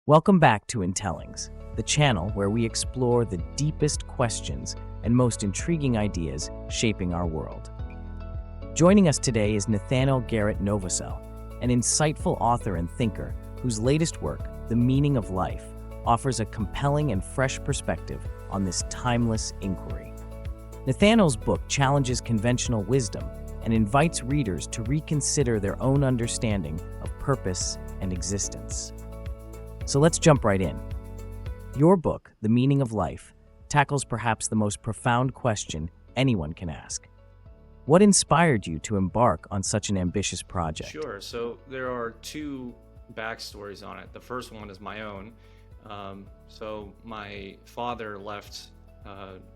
Welcome back to Intellings, the channel where we explore the deepest questions and most intriguing ideas shaping our world. Joining us today is Nathanael Garrett Novosel, an insightful author and thinker whose latest work, The Meaning of Life, offers a compelling and fresh perspective on this timeless inquiry. Nathanael's book challenges conventional wisdom and invites readers to reconsider their own understanding of purpose and existence. So let's jump right in. Your book, The Meaning of Life, tackles perhaps the most profound question anyone can ask. What inspired you to embark on such an ambitious project? Sure. So there are two backstories on it. The first one is my own. So my father left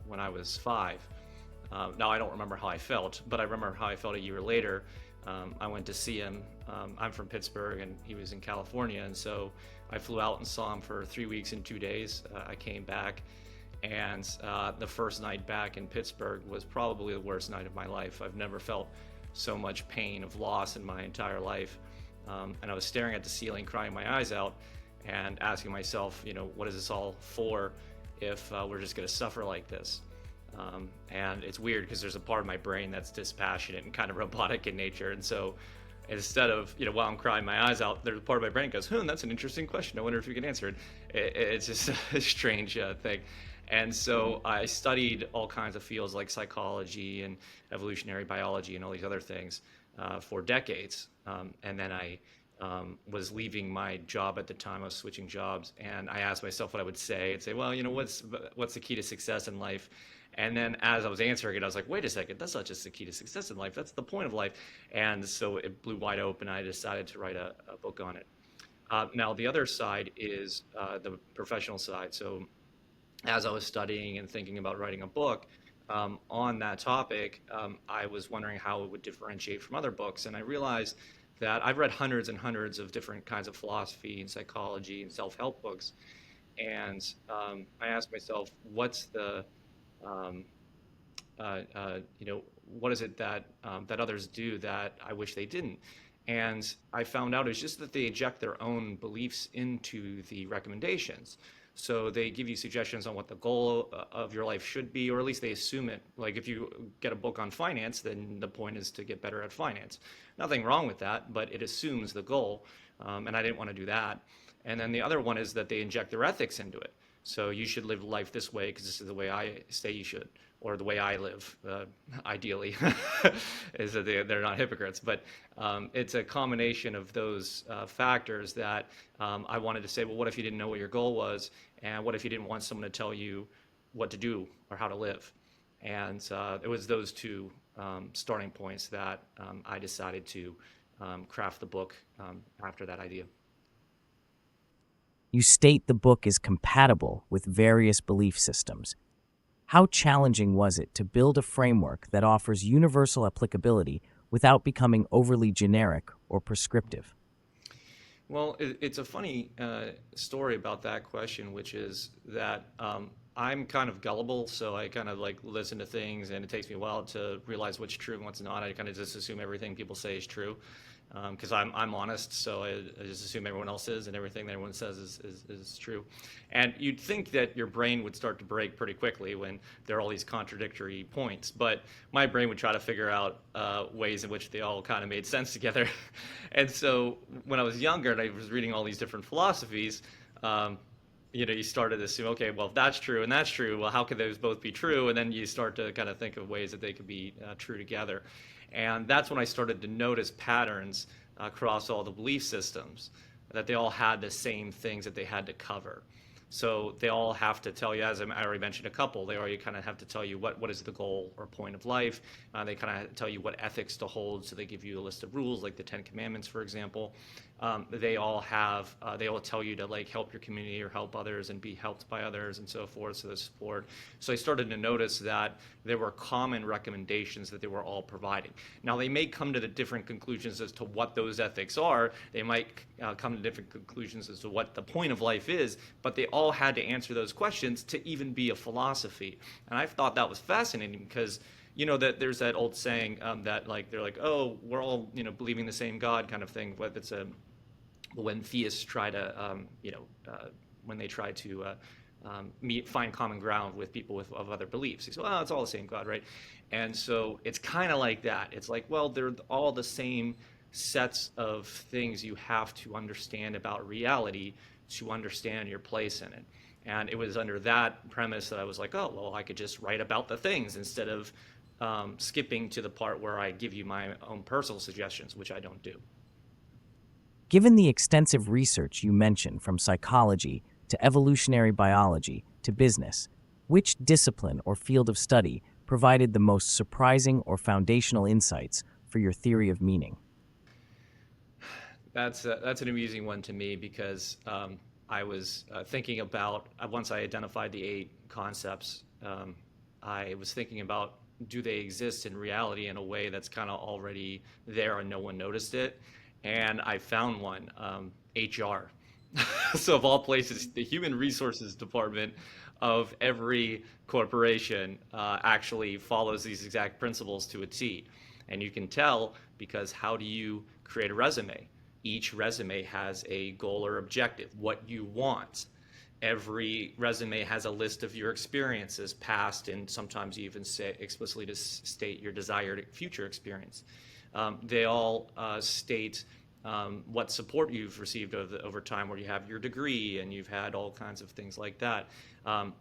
when I was 5. Now, I don't remember how I felt, but I remember how I felt a year later. I went to see him. I'm from Pittsburgh and he was in California. And so I flew out and saw him for 3 weeks and 2 days. I came back, and the first night back in Pittsburgh was probably the worst night of my life. I've never felt so much pain of loss in my entire life. And I was staring at the ceiling, crying my eyes out and asking myself, what is this all for if we're just going to suffer like this? And it's weird because there's a part of my brain that's dispassionate and kind of robotic in nature. And so instead of, while I'm crying my eyes out, there's a part of my brain that goes, that's an interesting question. I wonder if you can answer it. It's just a strange thing. And so I studied all kinds of fields like psychology and evolutionary biology and all these other things for decades. And then I was leaving my job at the time. I was switching jobs, and I asked myself what I would say. I'd say, well, what's the key to success in life? And then as I was answering it, I was like, wait a second, that's not just the key to success in life, that's the point of life. And so it blew wide open. I decided to write a book on it. Now, the other side is the professional side. So as I was studying and thinking about writing a book on that topic, I was wondering how it would differentiate from other books. And I realized that I've read hundreds and hundreds of different kinds of philosophy and psychology and self-help books. And I asked myself, what's the what is it that others do that I wish they didn't? And I found out it's just that they inject their own beliefs into the recommendations. So they give you suggestions on what the goal of your life should be, or at least they assume it. Like if you get a book on finance, then the point is to get better at finance. Nothing wrong with that, but it assumes the goal, and I didn't want to do that. And then the other one is that they inject their ethics into it. So you should live life this way because this is the way I say you should, or the way I live, ideally, is that they're not hypocrites. But it's a combination of those factors that I wanted to say, well, what if you didn't know what your goal was? And what if you didn't want someone to tell you what to do or how to live? And it was those two starting points that I decided to craft the book after that idea. You state the book is compatible with various belief systems. How challenging was it to build a framework that offers universal applicability without becoming overly generic or prescriptive? Well, it's a funny story about that question, which is that I'm kind of gullible, so I kind of like listen to things, and it takes me a while to realize what's true and what's not. I kind of just assume everything people say is true. Because I'm honest, so I just assume everyone else is, and everything that everyone says is true. And you'd think that your brain would start to break pretty quickly when there are all these contradictory points, but my brain would try to figure out ways in which they all kind of made sense together. And so when I was younger and I was reading all these different philosophies, you started to assume, okay, well, if that's true and that's true, well, how could those both be true? And then you start to kind of think of ways that they could be true together. And that's when I started to notice patterns across all the belief systems, that they all had the same things that they had to cover. So they all have to tell you, as I already mentioned a couple, they already kind of have to tell you what is the goal or point of life. They kind of tell you what ethics to hold, so they give you a list of rules, like the 10 Commandments, for example. They all tell you to like help your community or help others and be helped by others and so forth, so there's support. So I started to notice that there were common recommendations that they were all providing. Now, they may come to the different conclusions as to what those ethics are. They might come to different conclusions as to what the point of life is, but they all had to answer those questions to even be a philosophy. And I thought that was fascinating because that there's that old saying that like they're like, oh, we're all believing the same God kind of thing, but it's a when theists try to, when they try to find common ground with people of other beliefs. He says, well, it's all the same God, right? And so it's kind of like that. It's like, well, they're all the same sets of things you have to understand about reality to understand your place in it. And it was under that premise that I was like, oh, well, I could just write about the things instead of skipping to the part where I give you my own personal suggestions, which I don't do. Given the extensive research you mentioned from psychology to evolutionary biology to business, which discipline or field of study provided the most surprising or foundational insights for your theory of meaning? That's an amusing one to me because I was thinking about once I identified the 8 concepts, I was thinking about, do they exist in reality in a way that's kind of already there and no one noticed it? And I found one, HR. So of all places, the human resources department of every corporation actually follows these exact principles to a T. And you can tell because how do you create a resume? Each resume has a goal or objective, what you want. Every resume has a list of your experiences, past, and sometimes you even say explicitly to state your desired future experience. They all state what support you've received over time, where you have your degree and you've had all kinds of things like that.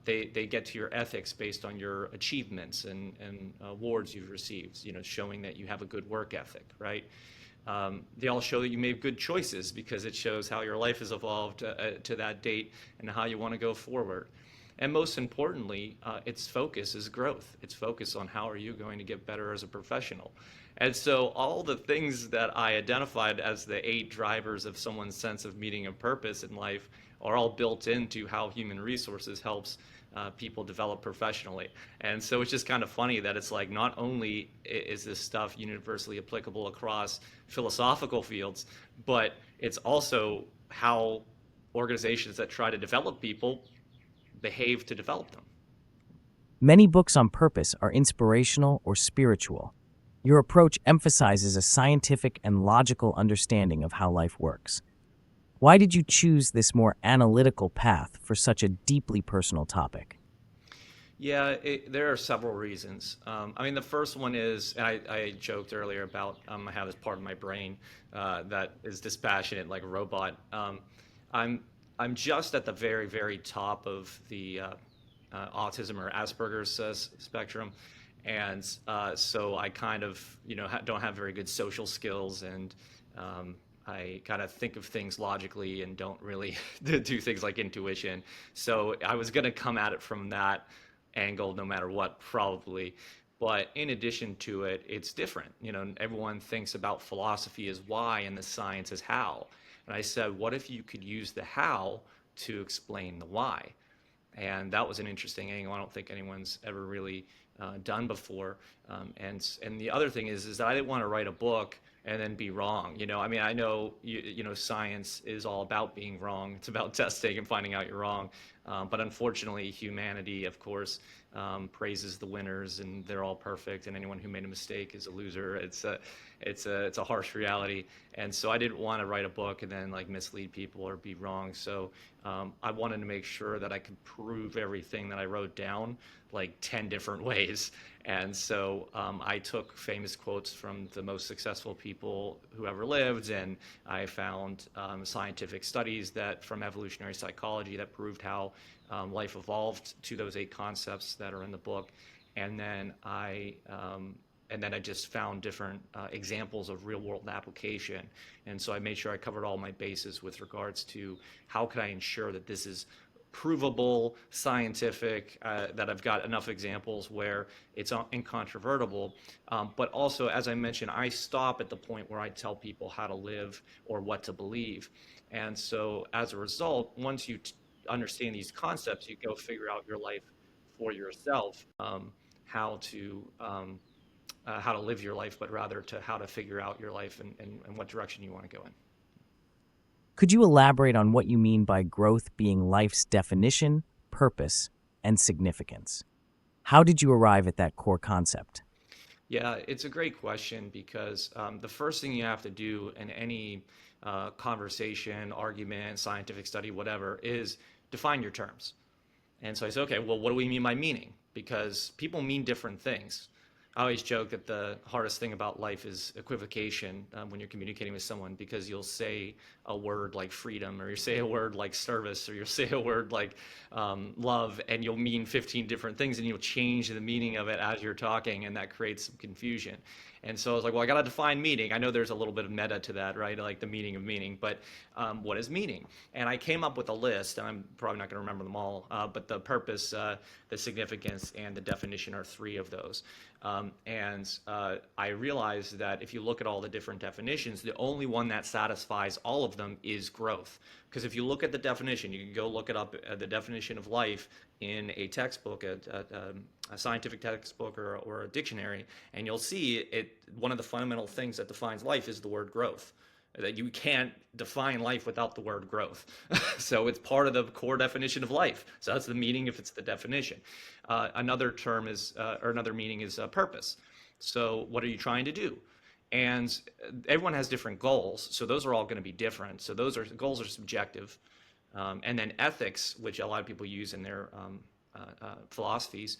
They get to your ethics based on your achievements and awards you've received, showing that you have a good work ethic, right? They all show that you made good choices because it shows how your life has evolved to that date and how you want to go forward. And most importantly, its focus is growth. Its focus on how are you going to get better as a professional. And so all the things that I identified as the 8 drivers of someone's sense of meaning and purpose in life are all built into how human resources helps people develop professionally. And so it's just kind of funny that it's like not only is this stuff universally applicable across philosophical fields, but it's also how organizations that try to develop people behave to develop them. Many books on purpose are inspirational or spiritual. Your approach emphasizes a scientific and logical understanding of how life works. Why did you choose this more analytical path for such a deeply personal topic? Yeah, there are several reasons. I mean, the first one is, and I joked earlier about I have this part of my brain that is dispassionate like a robot. I'm I'm just at the very, very top of the autism or Asperger's spectrum, and so I kind of don't have very good social skills, and I kind of think of things logically and don't really do things like intuition. So I was going to come at it from that angle no matter what, probably. But in addition to it, it's different. Everyone thinks about philosophy as why and the science as how. And I said, what if you could use the how to explain the why? And that was an interesting angle. I don't think anyone's ever really done before. And the other thing is that I didn't want to write a book and then be wrong. I mean, I know science is all about being wrong. It's about testing and finding out you're wrong. But unfortunately, humanity, of course, praises the winners, and they're all perfect. And anyone who made a mistake is a loser. It's a harsh reality. And so I didn't want to write a book and then like mislead people or be wrong. So I wanted to make sure that I could prove everything that I wrote down like 10 different ways. And so I took famous quotes from the most successful people who ever lived, and I found scientific studies that from evolutionary psychology that proved how life evolved to those 8 concepts that are in the book. And then I just found different examples of real world application. And so I made sure I covered all my bases with regards to how could I ensure that this is provable, scientific, that I've got enough examples where it's incontrovertible. But also, as I mentioned, I stop at the point where I tell people how to live or what to believe. And so as a result, once you understand these concepts, you go figure out your life for yourself, how to how to live your life, but rather to how to figure out your life and what direction you want to go in. Could you elaborate on what you mean by growth being life's definition, purpose, and significance? How did you arrive at that core concept? Yeah, it's a great question because the first thing you have to do in any conversation, argument, scientific study, whatever, is define your terms. And so I said, okay, well, what do we mean by meaning? Because people mean different things. I always joke that the hardest thing about life is equivocation when you're communicating with someone, because you'll say a word like freedom, or you say a word like service, or you'll say a word like love, and you'll mean 15 different things, and you'll change the meaning of it as you're talking, and that creates some confusion. And so I was like, well, I got to define meaning. I know there's a little bit of meta to that, right? Like the meaning of meaning, but what is meaning? And I came up with a list, and I'm probably not going to remember them all, but the purpose, the significance, and the definition are three of those. I realized that if you look at all the different definitions, the only one that satisfies all of them is growth. Because if you look at the definition, you can go look it up, the definition of life in a textbook, a scientific textbook, or a dictionary, and you'll see it. One of the fundamental things that defines life is the word growth. That you can't define life without the word growth. So it's part of the core definition of life. So that's the meaning if it's the definition. Another term is, or another meaning is purpose. So what are you trying to do? And everyone has different goals, so those are all going to be different. So goals are subjective. And then ethics, which a lot of people use in their philosophies,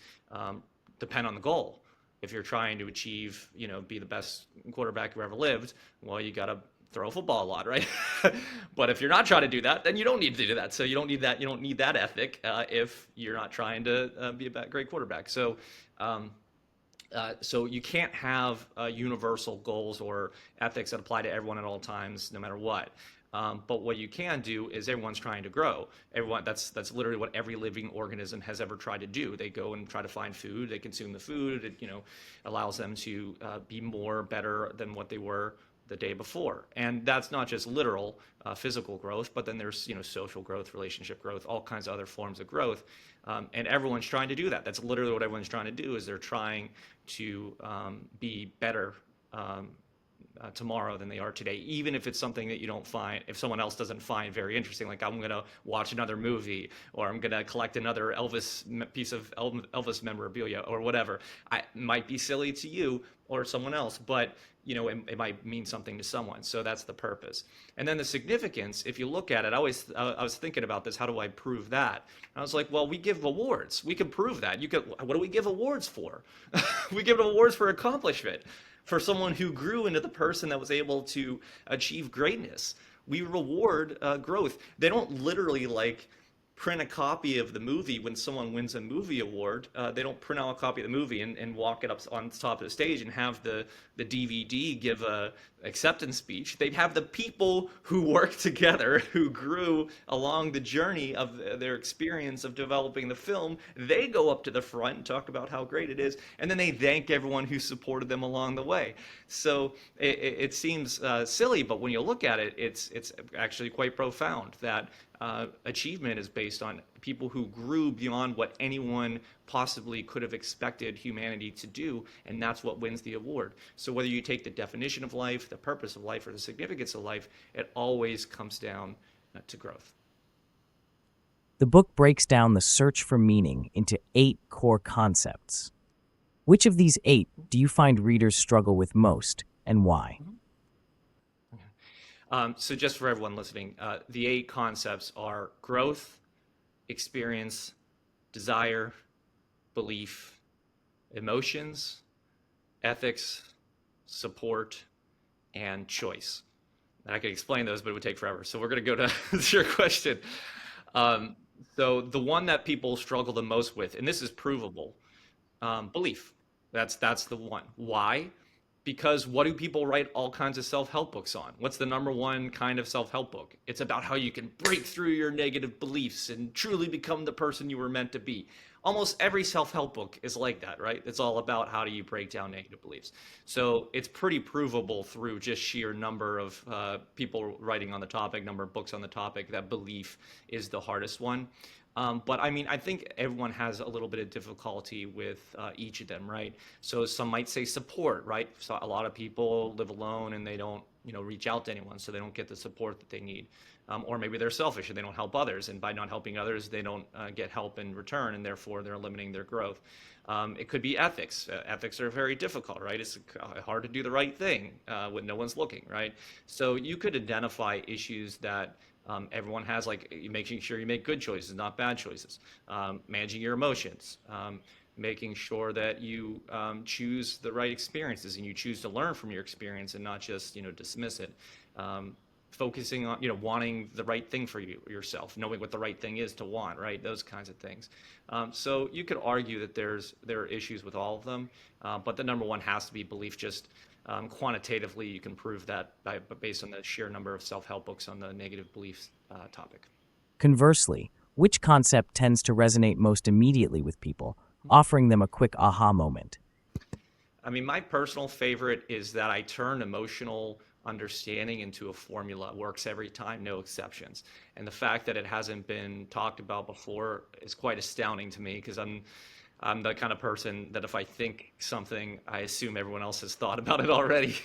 depend on the goal. If you're trying to achieve, be the best quarterback who ever lived, well, you got to throw a football a lot, right? But if you're not trying to do that, then you don't need to do that. So you don't need that. You don't need that ethic if you're not trying to be a great quarterback. So you can't have universal goals or ethics that apply to everyone at all times, no matter what. But what you can do is everyone's trying to grow. That's literally what every living organism has ever tried to do. They go and try to find food. They consume the food. It allows them to be better than what they were the day before. And that's not just literal physical growth, but then there's social growth, relationship growth, all kinds of other forms of growth. And everyone's trying to do that. That's literally what everyone's trying to do, is they're trying to be better tomorrow than they are today, even if it's something that you don't find, if someone else doesn't find very interesting, like I'm going to watch another movie, or I'm going to collect another piece of Elvis memorabilia, or whatever. It might be silly to you or someone else, but it might mean something to someone. So that's the purpose. And then the significance, if you look at it, I was thinking about this, how do I prove that? And I was like, well, we give awards. We can prove that. What do we give awards for? We give awards for accomplishment, for someone who grew into the person that was able to achieve greatness. We reward growth. They don't literally print a copy of the movie when someone wins a movie award. They don't print out a copy of the movie and walk it up on top of the stage and have the DVD give a acceptance speech. They'd have the people who worked together, who grew along the journey of their experience of developing the film. They go up to the front and talk about how great it is, and then they thank everyone who supported them along the way. So it seems silly, but when you look at it, it's actually quite profound that achievement is based on people who grew beyond what anyone possibly could have expected humanity to do, and that's what wins the award. So whether you take the definition of life, the purpose of life, or the significance of life, it always comes down to growth. The book breaks down the search for meaning into 8 core concepts. Which of these 8 do you find readers struggle with most, and why? So just for everyone listening, the 8 concepts are growth, experience, desire, belief, emotions, ethics, support, and choice. And I could explain those, but it would take forever. So we're going to go to your question. So the one that people struggle the most with, and this is provable, belief. That's the one. Why? Because what do people write all kinds of self-help books on? What's the number one kind of self-help book? It's about how you can break through your negative beliefs and truly become the person you were meant to be. Almost every self-help book is like that, right? It's all about how do you break down negative beliefs. So it's pretty provable through just sheer number of people writing on the topic, number of books on the topic, that belief is the hardest one. But I mean, I think everyone has a little bit of difficulty with each of them, right? So some might say support, right? So a lot of people live alone and they don't, reach out to anyone, so they don't get the support that they need. or maybe they're selfish and they don't help others, and by not helping others, they don't get help in return, and therefore they're limiting their growth. It could be ethics. Ethics are very difficult, right? It's hard to do the right thing when no one's looking, right? So you could identify issues that everyone has, like making sure you make good choices, not bad choices, managing your emotions, making sure that you choose the right experiences and you choose to learn from your experience and not just dismiss it. Focusing on wanting the right thing for yourself, knowing what the right thing is to want, right? Those kinds of things. So you could argue that there are issues with all of them, but the number one has to be belief. Just quantitatively, you can prove that based on the sheer number of self-help books on the negative beliefs topic. Conversely, which concept tends to resonate most immediately with people, offering them a quick aha moment? I mean, my personal favorite is that I turn emotional understanding into a formula. It works every time, no exceptions. And the fact that it hasn't been talked about before is quite astounding to me, because I'm the kind of person that if I think something, I assume everyone else has thought about it already.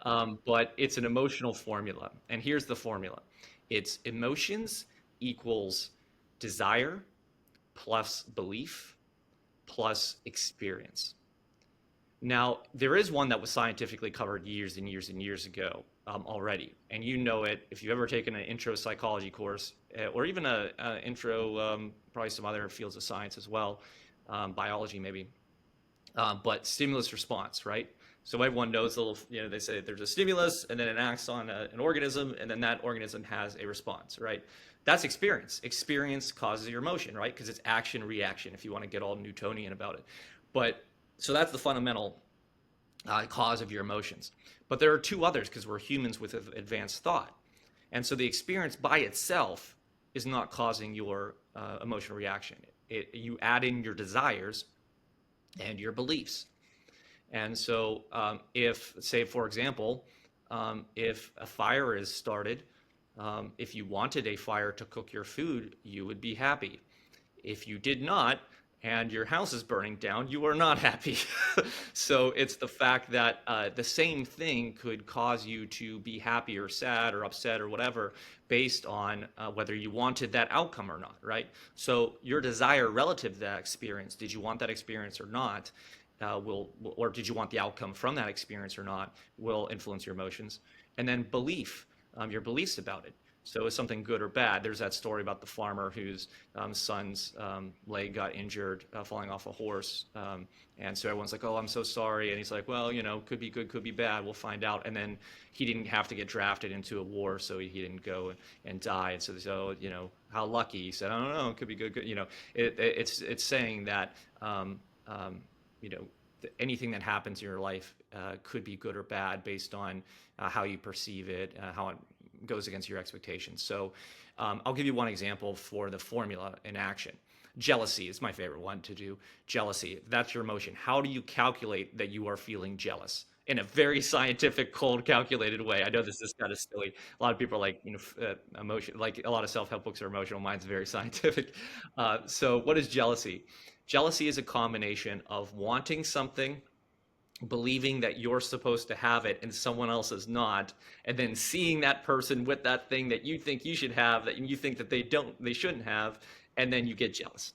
But it's an emotional formula. And here's the formula. It's emotions equals desire plus belief plus experience. Now, there is one that was scientifically covered years and years and years ago already, and you know it if you've ever taken an intro psychology course, or even a intro, probably some other fields of science as well, biology maybe, but stimulus response, right? So everyone knows the little, they say there's a stimulus and then it acts on an organism, and then that organism has a response, right? That's experience. Experience causes your emotion, right? Because it's action reaction, if you want to get all Newtonian about it. But so that's the fundamental cause of your emotions. But there are two others, because we're humans with advanced thought. And so the experience by itself is not causing your emotional reaction. You add in your desires and your beliefs. And so if, say, for example, if a fire is started, if you wanted a fire to cook your food, you would be happy. If you did not, and your house is burning down, you are not happy. So it's the fact that the same thing could cause you to be happy or sad or upset or whatever, based on whether you wanted that outcome or not, right? So your desire relative to that experience, did you want that experience or not, or did you want the outcome from that experience or not, will influence your emotions. And then belief, your beliefs about it. So is something good or bad? There's that story about the farmer whose son's leg got injured falling off a horse. And so everyone's like, oh, I'm so sorry. And he's like, well, could be good, could be bad. We'll find out. And then he didn't have to get drafted into a war, so he didn't go and die. And so they said, oh, how lucky. He said, I don't know, it could be good. It's saying that, anything that happens in your life could be good or bad based on how you perceive it, how it goes against your expectations. So I'll give you one example for the formula in action. Jealousy is my favorite one to do. Jealousy, that's your emotion. How do you calculate that you are feeling jealous? In a very scientific, cold, calculated way. I know this is kind of silly. A lot of people are like, emotion, like a lot of self-help books are emotional. Mine's very scientific. So what is jealousy? Jealousy is a combination of wanting something, believing that you're supposed to have it and someone else is not, and then seeing that person with that thing that you think you should have, that you think that they shouldn't have, and then you get jealous.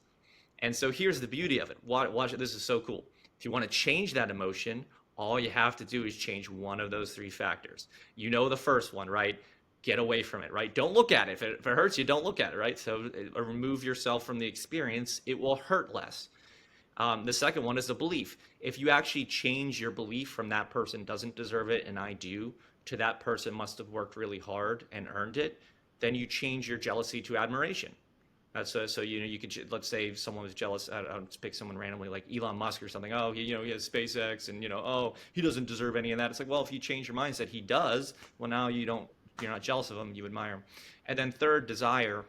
And so here's the beauty of it. Watch it. This is so cool. If you want to change that emotion, all you have to do is change one of those three factors. The first one, right? Get away from it, right? Don't look at it. If it hurts you, don't look at it, right? So remove yourself from the experience. It will hurt less. The second one is a belief. If you actually change your belief from that person doesn't deserve it and I do, to that person must have worked really hard and earned it, then you change your jealousy to admiration. So you could, let's say someone was jealous. I'll just pick someone randomly like Elon Musk or something. Oh, he has SpaceX, and oh, he doesn't deserve any of that. It's like, well, if you change your mindset, he does. Well, now you're not jealous of him. You admire him. And then third, desire.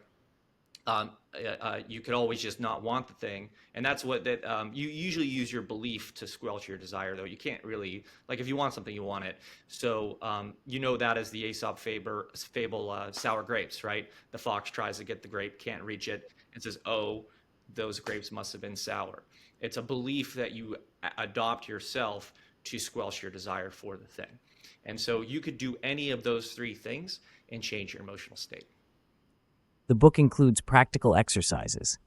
You could always just not want the thing, and that's what you usually use your belief to squelch your desire, though. You can't really, like, if you want something, you want it. So that as the Aesop fable, sour grapes, right? The fox tries to get the grape, can't reach it, and says, oh, those grapes must have been sour. It's a belief that you adopt yourself to squelch your desire for the thing. And so you could do any of those three things and change your emotional state. The book includes practical exercises.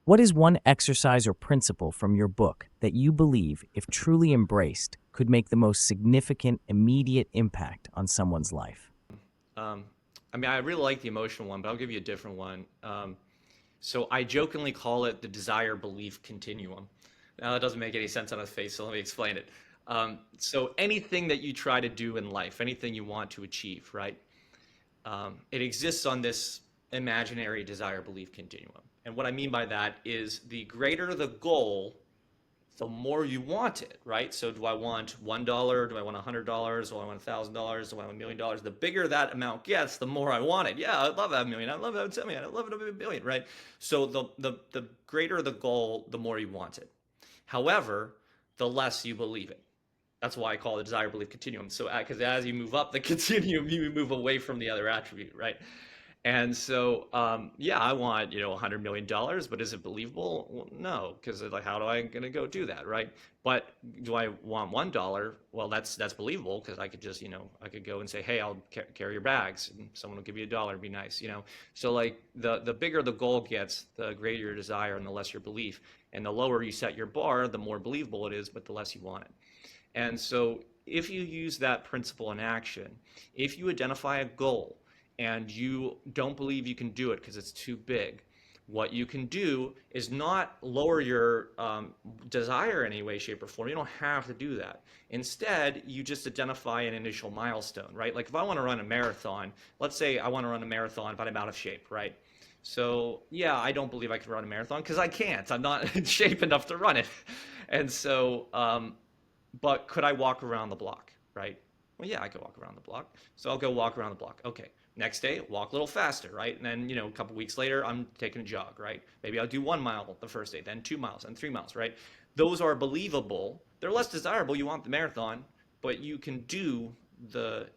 What is one exercise or principle from your book that you believe, if truly embraced, could make the most significant, immediate impact on someone's life? Um, I mean, I really like the emotional one, but I'll give you a different one. So I jokingly call it the desire belief continuum. Now, that doesn't make any sense on its face, so let me explain it. So anything that you try to do in life, anything you want to achieve, right? It exists on this imaginary desire belief continuum. And what I mean by that is the greater the goal, the more you want it, right? So do I want $1? Do I want $100? Do I want $1,000? Do I want $1,000,000? The bigger that amount gets, the more I want it. Yeah, I love that million. I love that 10 million. I love it a billion, right? So the greater the goal, the more you want it. However, the less you believe it. That's why I call it desire belief continuum. So because as you move up the continuum, you move away from the other attribute, right? And so, yeah, I want, $100 million, but is it believable? Well, no, because like, how do I gonna go do that, right? But do I want $1? Well, that's believable because I could just, I could go and say, hey, I'll carry your bags, and someone will give you $1, it'd be nice. So like the bigger the goal gets, the greater your desire and the less your belief, and the lower you set your bar, the more believable it is, but the less you want it. And so if you use that principle in action, if you identify a goal and you don't believe you can do it because it's too big, what you can do is not lower your desire in any way, shape, or form. You don't have to do that. Instead, you just identify an initial milestone, right? Like if I want to run a marathon, let's say I want to run a marathon, but I'm out of shape, right? So yeah, I don't believe I can run a marathon because I can't. I'm not in shape enough to run it. And so, but could I walk around the block, right? Well, yeah, I could walk around the block. So I'll go walk around the block. Okay. Next day, walk a little faster, right? And then, a couple weeks later, I'm taking a jog, right? Maybe I'll do 1 mile the first day, then 2 miles, and 3 miles, right? Those are believable. They're less desirable. You want the marathon, but you can do the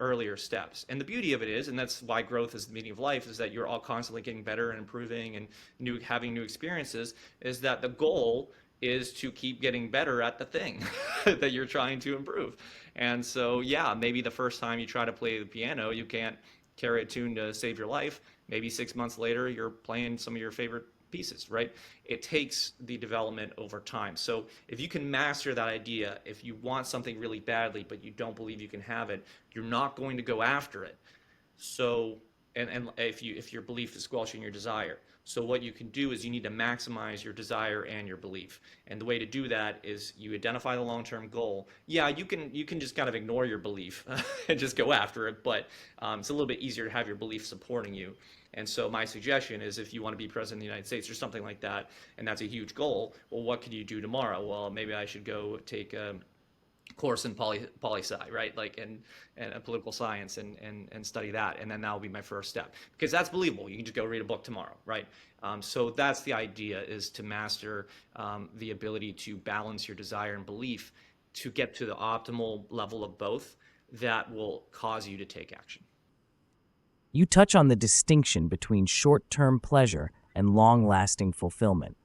earlier steps. And the beauty of it is, and that's why growth is the meaning of life, is that you're all constantly getting better and improving and having new experiences, is that the goal is to keep getting better at the thing that you're trying to improve. And so, yeah, maybe the first time you try to play the piano, you can't carry a tune to save your life. Maybe 6 months later, you're playing some of your favorite pieces, right? It takes the development over time. So if you can master that idea, if you want something really badly, but you don't believe you can have it, you're not going to go after it. So, and if your belief is squelching your desire. So what you can do is you need to maximize your desire and your belief. And the way to do that is you identify the long-term goal. Yeah, you can just kind of ignore your belief and just go after it, but it's a little bit easier to have your belief supporting you. And so my suggestion is if you want to be president of the United States or something like that, and that's a huge goal, well, what can you do tomorrow? Well, maybe I should go take a course in poli-sci, right? Like in political science and study that. And then that'll be my first step because that's believable. You can just go read a book tomorrow, right? So that's the idea, is to master the ability to balance your desire and belief to get to the optimal level of both that will cause you to take action. You touch on the distinction between short-term pleasure and long-lasting fulfillment.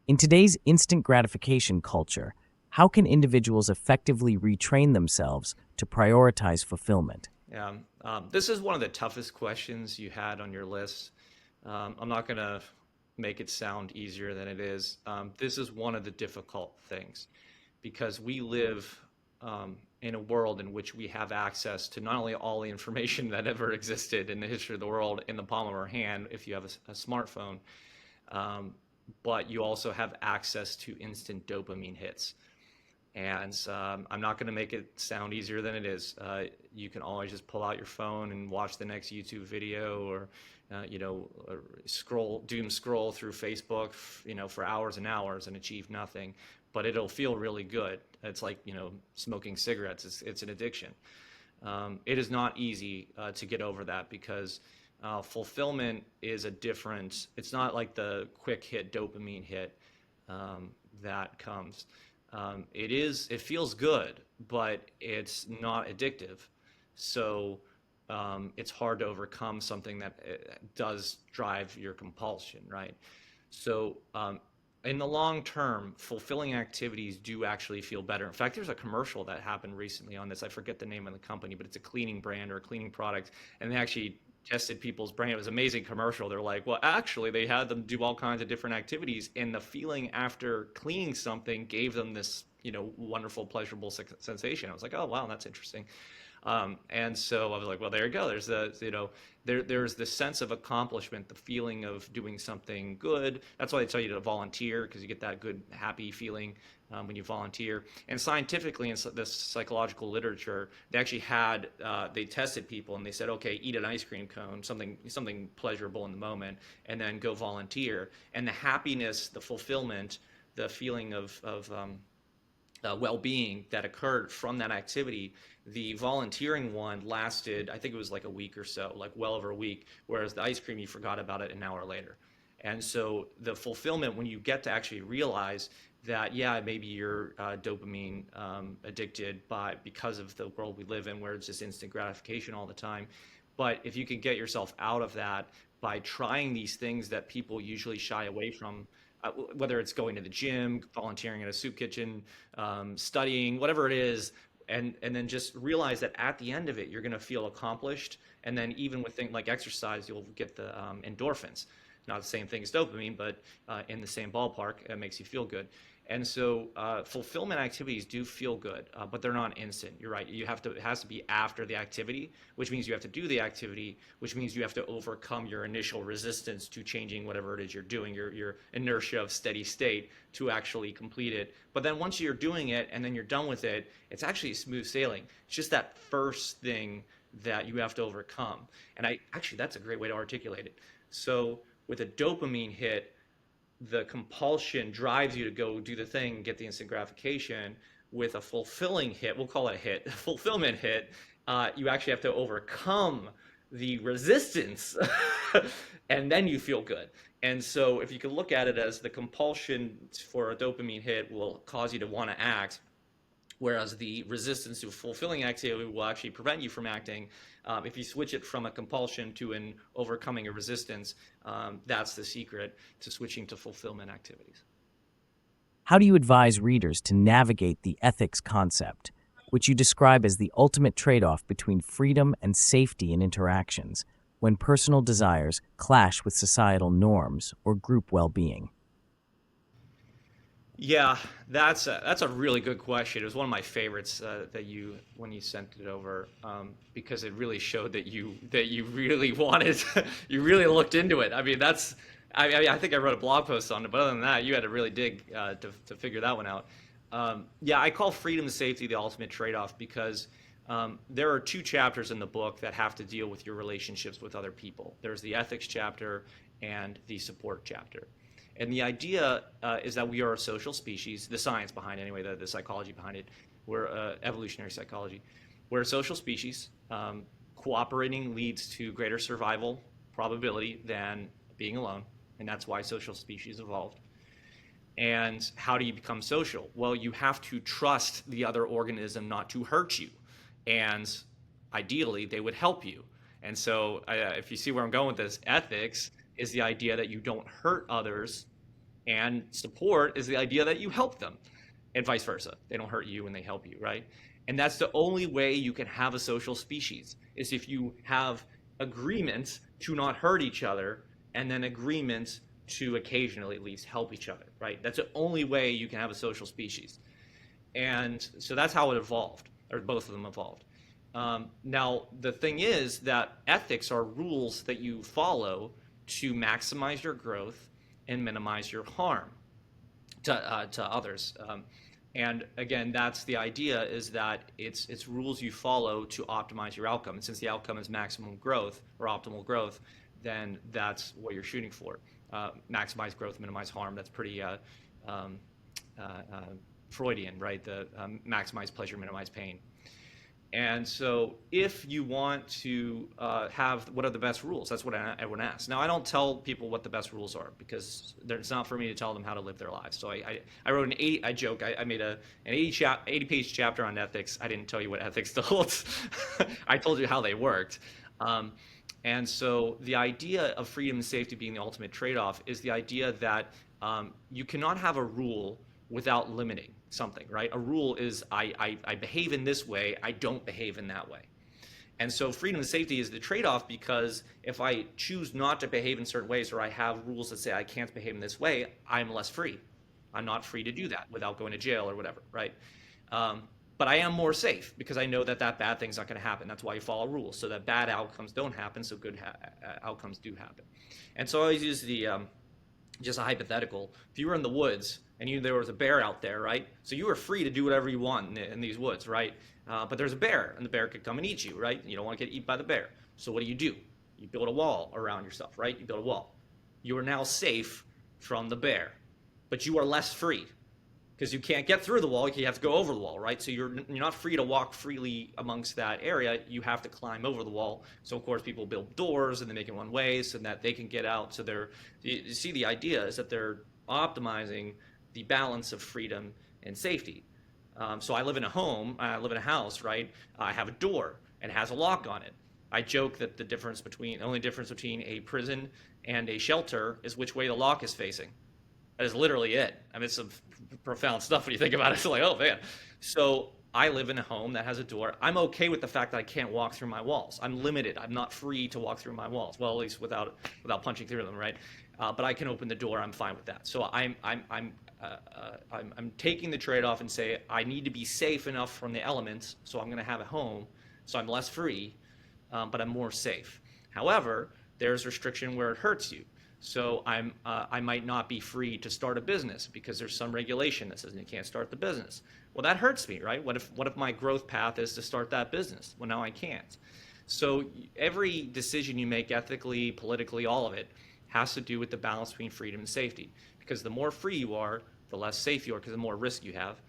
In today's instant gratification culture, how can individuals effectively retrain themselves to prioritize fulfillment? Yeah, this is one of the toughest questions you had on your list. I'm not going to make it sound easier than it is. This is one of the difficult things because we live in a world in which we have access to not only all the information that ever existed in the history of the world in the palm of our hand if you have a smartphone, but you also have access to instant dopamine hits. And I'm not going to make it sound easier than it is. You can always just pull out your phone and watch the next YouTube video, or doom scroll through Facebook, for hours and hours and achieve nothing. But it'll feel really good. It's like smoking cigarettes. It's an addiction. It is not easy to get over that because fulfillment is a different. It's not like the quick hit dopamine hit that comes. It feels good, but it's not addictive. So it's hard to overcome something that does drive your compulsion, right? So in the long term, fulfilling activities do actually feel better. In fact, there's a commercial that happened recently on this. I forget the name of the company, but it's a cleaning brand or a cleaning product, and they actually tested people's brain. It was an amazing commercial. They're like, well, actually, they had them do all kinds of different activities, and the feeling after cleaning something gave them this, wonderful, pleasurable sensation. I was like, oh, wow, that's interesting. And so I was like, well, there you go. There's there's the sense of accomplishment, the feeling of doing something good. That's why they tell you to volunteer, because you get that good, happy feeling when you volunteer. And scientifically, in this psychological literature, they actually they tested people and they said, okay, eat an ice cream cone, something pleasurable in the moment, and then go volunteer. And the happiness, the fulfillment, the feeling of well-being that occurred from that activity, the volunteering one lasted, I think it was like a week or so, like well over a week, whereas the ice cream, you forgot about it an hour later. And so the fulfillment, when you get to actually realize that, yeah, maybe you're dopamine addicted because of the world we live in, where it's just instant gratification all the time. But if you can get yourself out of that by trying these things that people usually shy away from, whether it's going to the gym, volunteering at a soup kitchen, studying, whatever it is, and then just realize that at the end of it, you're going to feel accomplished. And then even with things like exercise, you'll get the endorphins. Not the same thing as dopamine, but in the same ballpark. It makes you feel good. And so fulfillment activities do feel good, but they're not instant. You're right. It has to be after the activity, which means you have to do the activity, which means you have to overcome your initial resistance to changing whatever it is you're doing, your inertia of steady state to actually complete it. But then once you're doing it and then you're done with it, it's actually smooth sailing. It's just that first thing that you have to overcome. And that's a great way to articulate it. So with a dopamine hit, the compulsion drives you to go do the thing and get the instant gratification. With a fulfilling hit, we'll call it a hit, a fulfillment hit, you actually have to overcome the resistance and then you feel good. And so if you can look at it as the compulsion for a dopamine hit will cause you to want to act, whereas the resistance to fulfilling activity will actually prevent you from acting. If you switch it from a compulsion to an overcoming a resistance, that's the secret to switching to fulfillment activities. How do you advise readers to navigate the ethics concept, which you describe as the ultimate trade-off between freedom and safety in interactions, when personal desires clash with societal norms or group well-being? Yeah, that's a really good question. It was one of my favorites when you sent it over, because it really showed that you really wanted you really looked into it. I mean, I think I wrote a blog post on it, but other than that, you had to really dig to figure that one out. Yeah, I call freedom and safety the ultimate trade-off because there are two chapters in the book that have to deal with your relationships with other people. There's the ethics chapter and the support chapter. And the idea is that we are a social species, the science behind it anyway, the psychology behind it. We're evolutionary psychology. We're a social species. Cooperating leads to greater survival probability than being alone. And that's why social species evolved. And how do you become social? Well, you have to trust the other organism not to hurt you. And ideally, they would help you. And so if you see where I'm going with this, ethics is the idea that you don't hurt others, and support is the idea that you help them, and vice versa. They don't hurt you and they help you, right? And that's the only way you can have a social species, is if you have agreement to not hurt each other and then agreement to occasionally at least help each other, right? That's the only way you can have a social species. And so that's how it evolved, or both of them evolved. Now, the thing is that ethics are rules that you follow to maximize your growth and minimize your harm to others. And again, that's the idea, is that it's rules you follow to optimize your outcome. And since the outcome is maximum growth or optimal growth, then that's what you're shooting for. Maximize growth, minimize harm. That's pretty Freudian, right? The maximize pleasure, minimize pain. And so if you want to have what are the best rules, that's what everyone asks. Now, I don't tell people what the best rules are because it's not for me to tell them how to live their lives. So I wrote I made an 80-page chapter on ethics. I didn't tell you what ethics holds. I told you how they worked. And so the idea of freedom and safety being the ultimate trade-off is the idea that you cannot have a rule without limiting something, right? A rule is I behave in this way, I don't behave in that way. And so freedom and safety is the trade-off, because if I choose not to behave in certain ways, or I have rules that say I can't behave in this way, I'm less free. I'm not free to do that without going to jail or whatever, right? But I am more safe because I know that that bad thing's not going to happen. That's why you follow rules, so that bad outcomes don't happen, so good outcomes do happen. And so I always use the just a hypothetical. If you were in the woods and there was a bear out there, right? So you were free to do whatever you want in these woods, right? But there's a bear, and the bear could come and eat you, right? You don't want to get eaten by the bear. So what do? You build a wall around yourself, right? You build a wall. You are now safe from the bear, but you are less free because you can't get through the wall. You have to go over the wall, right? So you're not free to walk freely amongst that area. You have to climb over the wall. So of course people build doors and they make it one way so that they can get out. So you see, the idea is that they're optimizing the balance of freedom and safety. So I live in a home, I live in a house, right? I have a door and it has a lock on it. I joke that the only difference between a prison and a shelter is which way the lock is facing. That is literally it. I mean, it's some profound stuff when you think about it. It's like, oh man. So I live in a home that has a door. I'm okay with the fact that I can't walk through my walls. I'm limited. I'm not free to walk through my walls. Well, at least without punching through them, right? But I can open the door. I'm fine with that. So I'm taking the trade-off and say I need to be safe enough from the elements, so I'm going to have a home, so I'm less free, but I'm more safe. However, there's restriction where it hurts you. So I might not be free to start a business because there's some regulation that says you can't start the business. Well, that hurts me, right? What if my growth path is to start that business? Well, now I can't. So every decision you make ethically, politically, all of it has to do with the balance between freedom and safety. Because the more free you are, the less safe you are, because the more risk you have.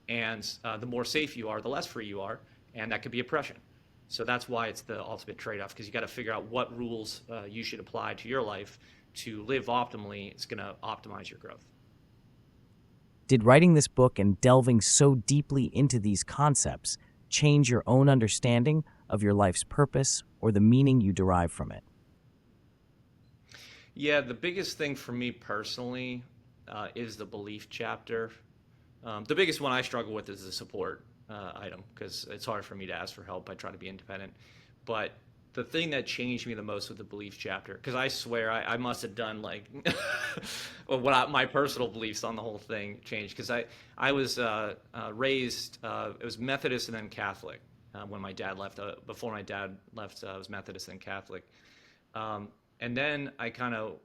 And the more safe you are, the less free you are, and that could be oppression. So that's why it's the ultimate trade-off, because you got to figure out what rules you should apply to your life to live optimally. It's going to optimize your growth. Did writing this book and delving so deeply into these concepts change your own understanding of your life's purpose or the meaning you derive from it? Yeah, the biggest thing for me personally is the belief chapter. The biggest one I struggle with is the support item, because it's hard for me to ask for help. I try to be independent. But the thing that changed me the most with the belief chapter, because I swear I must have done like my personal beliefs on the whole thing changed, because I was raised, it was Methodist and then Catholic when my dad left. Before my dad left, I was Methodist and Catholic. And then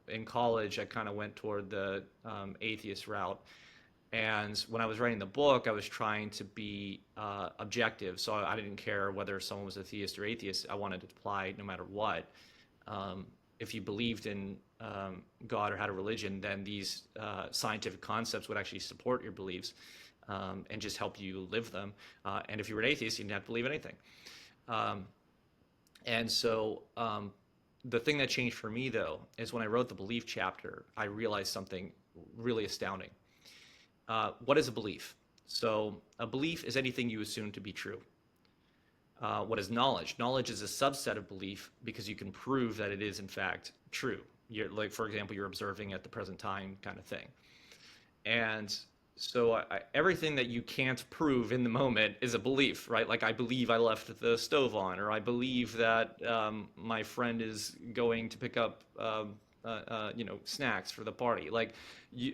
in college, I kind of went toward the atheist route. And when I was writing the book, I was trying to be objective. So I didn't care whether someone was a theist or atheist. I wanted to apply no matter what. If you believed in God or had a religion, then these scientific concepts would actually support your beliefs and just help you live them. And if you were an atheist, you didn't have to believe anything. And so the thing that changed for me, though, is when I wrote the belief chapter, I realized something really astounding. What is a belief? So a belief is anything you assume to be true. What is knowledge? Knowledge is a subset of belief because you can prove that it is in fact true. Like, for example, you're observing at the present time kind of thing. And so everything that you can't prove in the moment is a belief, right? Like, I believe I left the stove on, or I believe that my friend is going to pick up snacks for the party. Like,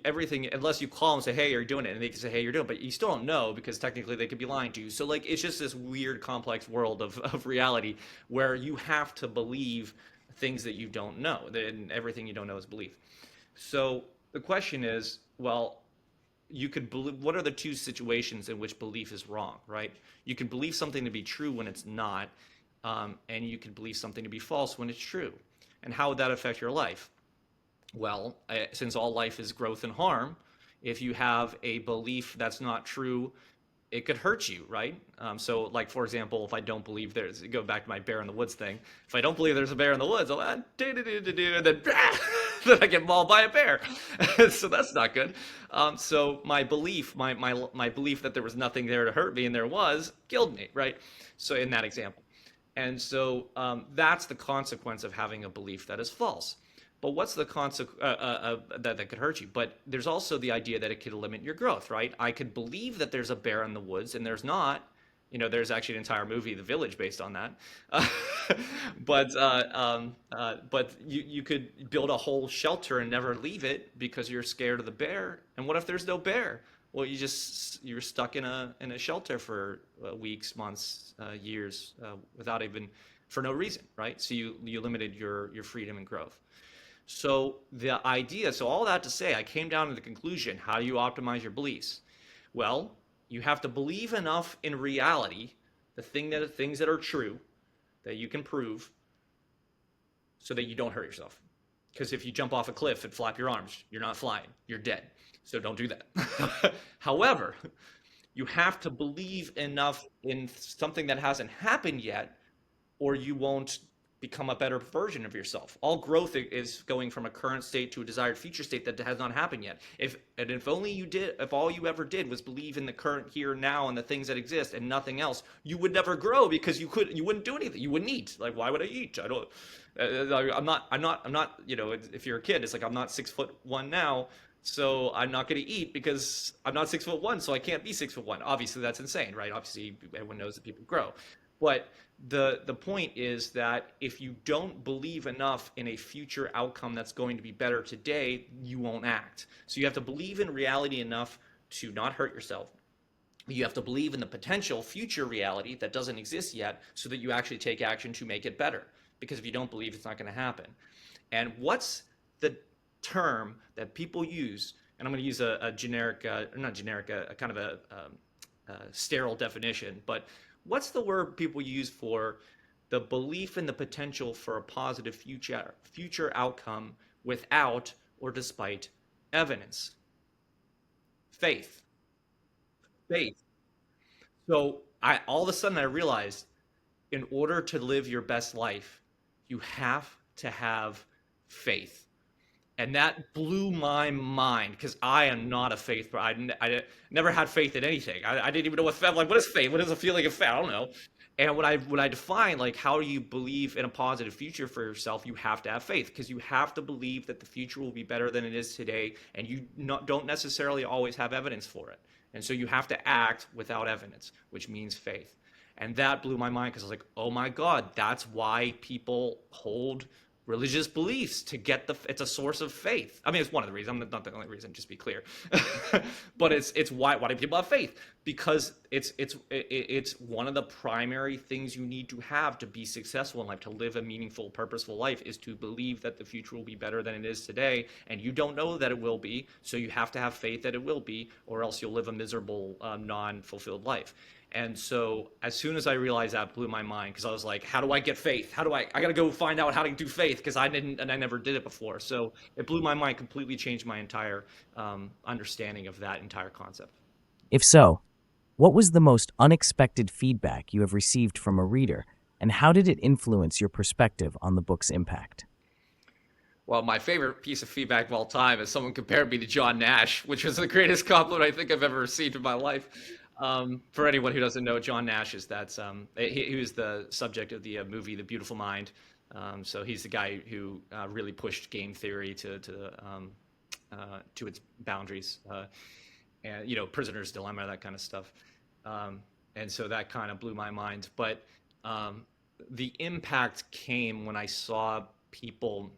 everything, unless you call them and say, hey, you're doing it, and they can say, hey, you're doing it, but you still don't know, because technically they could be lying to you. So like, it's just this weird complex world of reality where you have to believe things that you don't know, and everything you don't know is belief. So the question is, well, you could believe, what are the two situations in which belief is wrong, right? You can believe something to be true when it's not, and you can believe something to be false when it's true. And how would that affect your life? Well, since all life is growth and harm, if you have a belief that's not true, it could hurt you, right? So like, for example, if I don't believe go back to my bear in the woods thing. If I don't believe there's a bear in the woods, I'll and then then I get mauled by a bear. So that's not good. So my belief, my belief that there was nothing there to hurt me and there was, killed me, right? So in that example. And so that's the consequence of having a belief that is false. But what's the consequence that could hurt you? But there's also the idea that it could limit your growth, right? I could believe that there's a bear in the woods and there's not, There's actually an entire movie, The Village, based on that. Uh, but you could build a whole shelter and never leave it because you're scared of the bear. And what if there's no bear? Well, you're stuck in a shelter for weeks, months, years, without even for no reason, right? So you limited your freedom and growth. So the idea, so all that to say, I came down to the conclusion: how do you optimize your beliefs? Well, you have to believe enough in reality, things that are true, that you can prove, so that you don't hurt yourself. Because if you jump off a cliff and flap your arms, you're not flying, you're dead. So don't do that. However, you have to believe enough in something that hasn't happened yet, or you won't become a better version of yourself. All growth is going from a current state to a desired future state that has not happened yet. If only you did, if all you ever did was believe in the current here and now and the things that exist and nothing else, you would never grow because you wouldn't do anything. You wouldn't eat. Like, why would I eat? I don't. I'm not. If you're a kid, it's like I'm not 6'1" now. So I'm not going to eat because I'm not 6'1", so I can't be 6'1". Obviously, that's insane, right? Obviously, everyone knows that people grow. But the point is that if you don't believe enough in a future outcome that's going to be better today, you won't act. So you have to believe in reality enough to not hurt yourself. You have to believe in the potential future reality that doesn't exist yet so that you actually take action to make it better. Because if you don't believe, it's not going to happen. And what's the term that people use? And I'm going to use a generic, not generic, a kind of a sterile definition, but what's the word people use for the belief in the potential for a positive future outcome without or despite evidence? Faith. Faith. So I all of a sudden I realized, in order to live your best life, you have to have faith. And that blew my mind because I am not a faith. I never had faith in anything. I didn't even know what faith. Like, what is faith? What is a feeling of faith? I don't know. And when I define, like, how do you believe in a positive future for yourself, you have to have faith because you have to believe that the future will be better than it is today, and you don't necessarily always have evidence for it. And so you have to act without evidence, which means faith. And that blew my mind because I was like, oh my God, that's why people hold religious beliefs, to get it's a source of faith. I mean, it's one of the reasons. I'm not the only reason, just be clear. But it's why do people have faith? Because it's one of the primary things you need to have to be successful in life, to live a meaningful, purposeful life, is to believe that the future will be better than it is today, and you don't know that it will be, so you have to have faith that it will be, or else you'll live a miserable, non-fulfilled life. And so as soon as I realized that, blew my mind because I was like, how do I get faith? I got to go find out how to do faith because I didn't, and I never did it before. So it blew my mind, completely changed my entire understanding of that entire concept. If so, what was the most unexpected feedback you have received from a reader, and how did it influence your perspective on the book's impact? Well, my favorite piece of feedback of all time is someone compared me to John Nash, which was the greatest compliment I think I've ever received in my life. For anyone who doesn't know, John Nash is he was the subject of the movie The Beautiful Mind. So he's the guy who really pushed game theory to its boundaries, and Prisoner's Dilemma, that kind of stuff. And so that kind of blew my mind. But the impact came when I saw people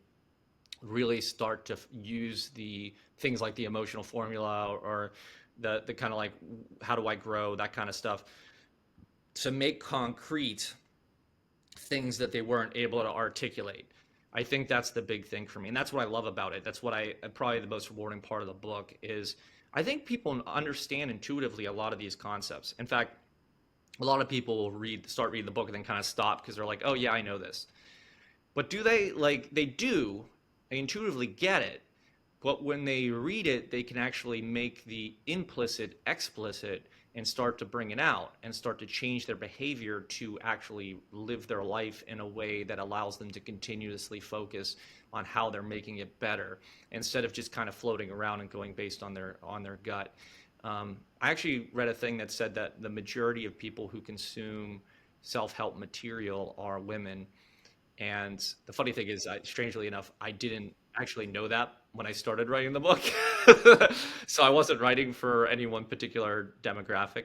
really start to use the things like the emotional formula, or the kind of like, how do I grow, that kind of stuff, to make concrete things that they weren't able to articulate. I think that's the big thing for me, and that's what I love about it. That's what probably the most rewarding part of the book is, I think people understand intuitively a lot of these concepts. In fact, a lot of people will start reading the book and then kind of stop because they're like, oh yeah, I know this. But do they? Like, they do. They intuitively get it. But when they read it, they can actually make the implicit explicit and start to bring it out and start to change their behavior to actually live their life in a way that allows them to continuously focus on how they're making it better, instead of just kind of floating around and going based on their gut. I actually read a thing that said that the majority of people who consume self-help material are women. And the funny thing is, strangely enough, I didn't actually know that when I started writing the book. So I wasn't writing for any one particular demographic.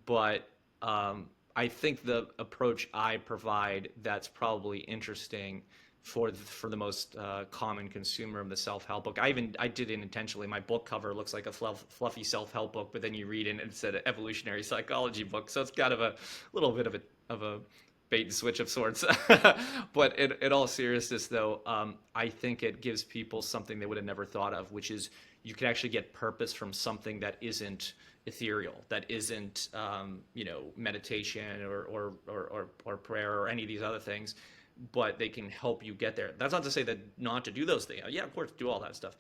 But I think the approach I provide that's probably interesting for the most common consumer of the self-help book. I did it intentionally. My book cover looks like a fluffy self-help book, but then you read it and it's an evolutionary psychology book. So it's kind of a little bit of a bait and switch of sorts. But in all seriousness, though, I think it gives people something they would have never thought of, which is you can actually get purpose from something that isn't ethereal, that isn't meditation or prayer or any of these other things, but they can help you get there. That's not to say that not to do those things. Yeah, of course, do all that stuff.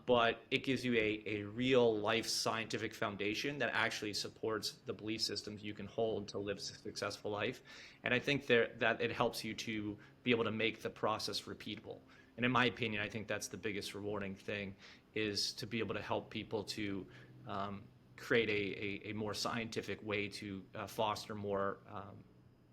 But it gives you a real life scientific foundation that actually supports the belief systems you can hold to live a successful life. And I think that it helps you to be able to make the process repeatable. And in my opinion, I think that's the biggest rewarding thing, is to be able to help people to create a more scientific way to foster more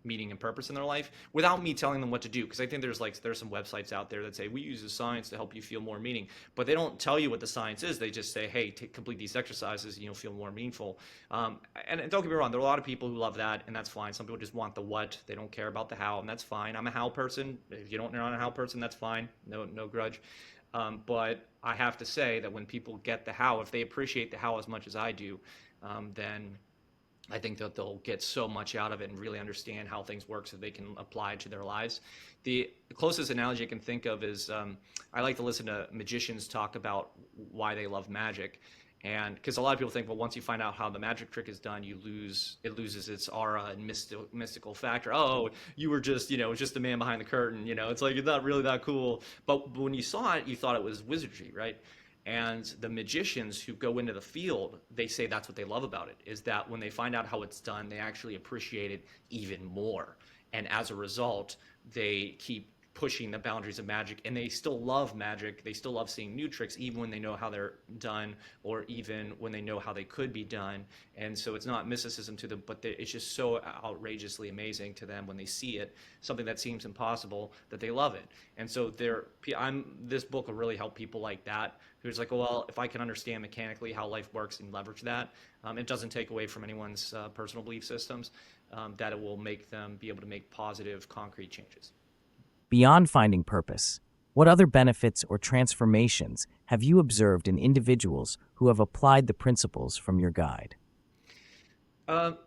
meaning and purpose in their life without me telling them what to do. Because I think there's some websites out there that say we use the science to help you feel more meaning, but they don't tell you what the science is. They just say, hey, complete these exercises and you'll feel more meaningful. And don't get me wrong, there are a lot of people who love that, and that's fine. Some people just want the what, they don't care about the how, and that's fine. I'm a how person. If you're not a how person, that's fine. No grudge. But I have to say that when people get the how, if they appreciate the how as much as I do, then I think that they'll get so much out of it and really understand how things work so they can apply it to their lives. The closest analogy I can think of is I like to listen to magicians talk about why they love magic. And because a lot of people think, well, once you find out how the magic trick is done, it loses its aura and mystical factor. Oh, you were just, just the man behind the curtain. It's like, it's not really that cool. But when you saw it, you thought it was wizardry, right? And the magicians who go into the field, they say that's what they love about it, is that when they find out how it's done, they actually appreciate it even more. And as a result, they keep pushing the boundaries of magic, and they still love magic. They still love seeing new tricks, even when they know how they're done, or even when they know how they could be done. And so it's not mysticism to them, but it's just so outrageously amazing to them when they see it, something that seems impossible, that they love it. And so this book will really help people like that, who's like, well, if I can understand mechanically how life works and leverage that, it doesn't take away from anyone's personal belief systems, that it will make them be able to make positive, concrete changes. Beyond finding purpose, what other benefits or transformations have you observed in individuals who have applied the principles from your guide?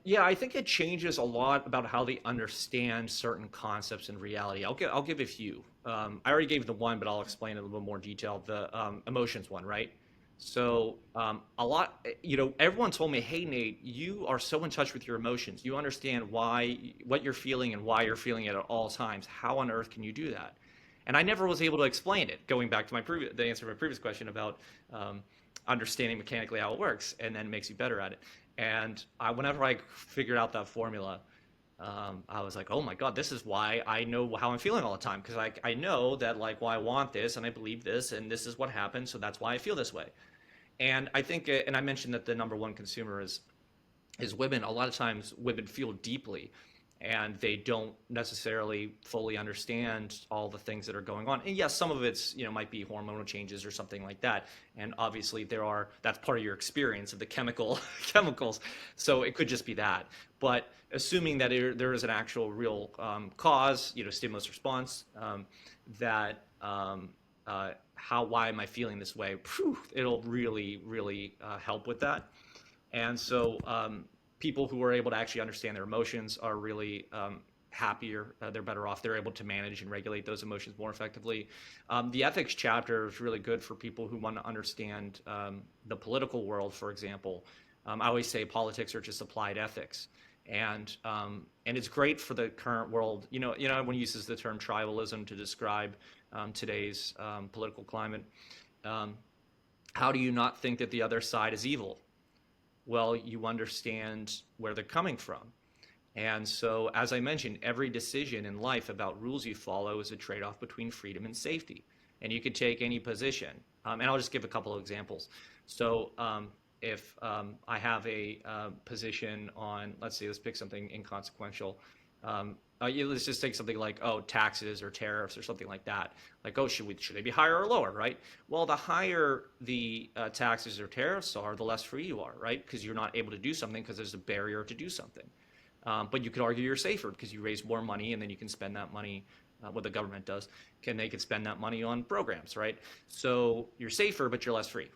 Yeah, I think it changes a lot about how they understand certain concepts in reality. I'll give a few. I already gave the one, but I'll explain it in a little more detail. The emotions one, right? So everyone told me, hey, Nate, you are so in touch with your emotions. You understand what you're feeling and why you're feeling it at all times. How on earth can you do that? And I never was able to explain it, going back to the answer to my previous question about understanding mechanically how it works, and then it makes you better at it. And whenever I figured out that formula, I was like, oh my God, this is why I know how I'm feeling all the time. Because I know that, like, well, I want this and I believe this and this is what happened. So that's why I feel this way. And I think, and I mentioned that the number one consumer is women. A lot of times women feel deeply, and they don't necessarily fully understand all the things that are going on. And yes, some of it's, might be hormonal changes or something like that. And obviously that's part of your experience of the chemicals. So it could just be that. But assuming that there is an actual real cause, stimulus response, why am I feeling this way? It'll really, really help with that. And so people who are able to actually understand their emotions are really happier. They're better off. They're able to manage and regulate those emotions more effectively. The ethics chapter is really good for people who want to understand the political world, for example. I always say politics are just applied ethics. And it's great for the current world. Everyone uses the term tribalism to describe today's political climate. How do you not think that the other side is evil? Well, you understand where they're coming from. And so, as I mentioned, every decision in life about rules you follow is a trade-off between freedom and safety. And you could take any position. And I'll just give a couple of examples. So if I have a position on, let's pick something inconsequential. Let's just take something like, taxes or tariffs or something like that. Like, should they be higher or lower, right? Well, the higher the taxes or tariffs are, the less free you are, right? Because you're not able to do something because there's a barrier to do something. But you could argue you're safer because you raise more money and then you can spend that money, what the government does, they could spend that money on programs, right? So you're safer, but you're less free.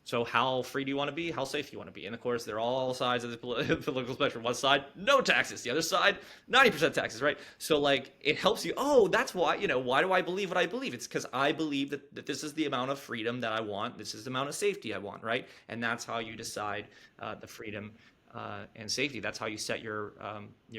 So how free do you want to be? How safe do you want to be? And of course, they're all sides of the political spectrum. One side, no taxes. The other side, 90% taxes, right? So like it helps you. Oh, that's why, why do I believe what I believe? It's because I believe that this is the amount of freedom that I want. This is the amount of safety I want, right? And that's how you decide the freedom and safety. That's how you set your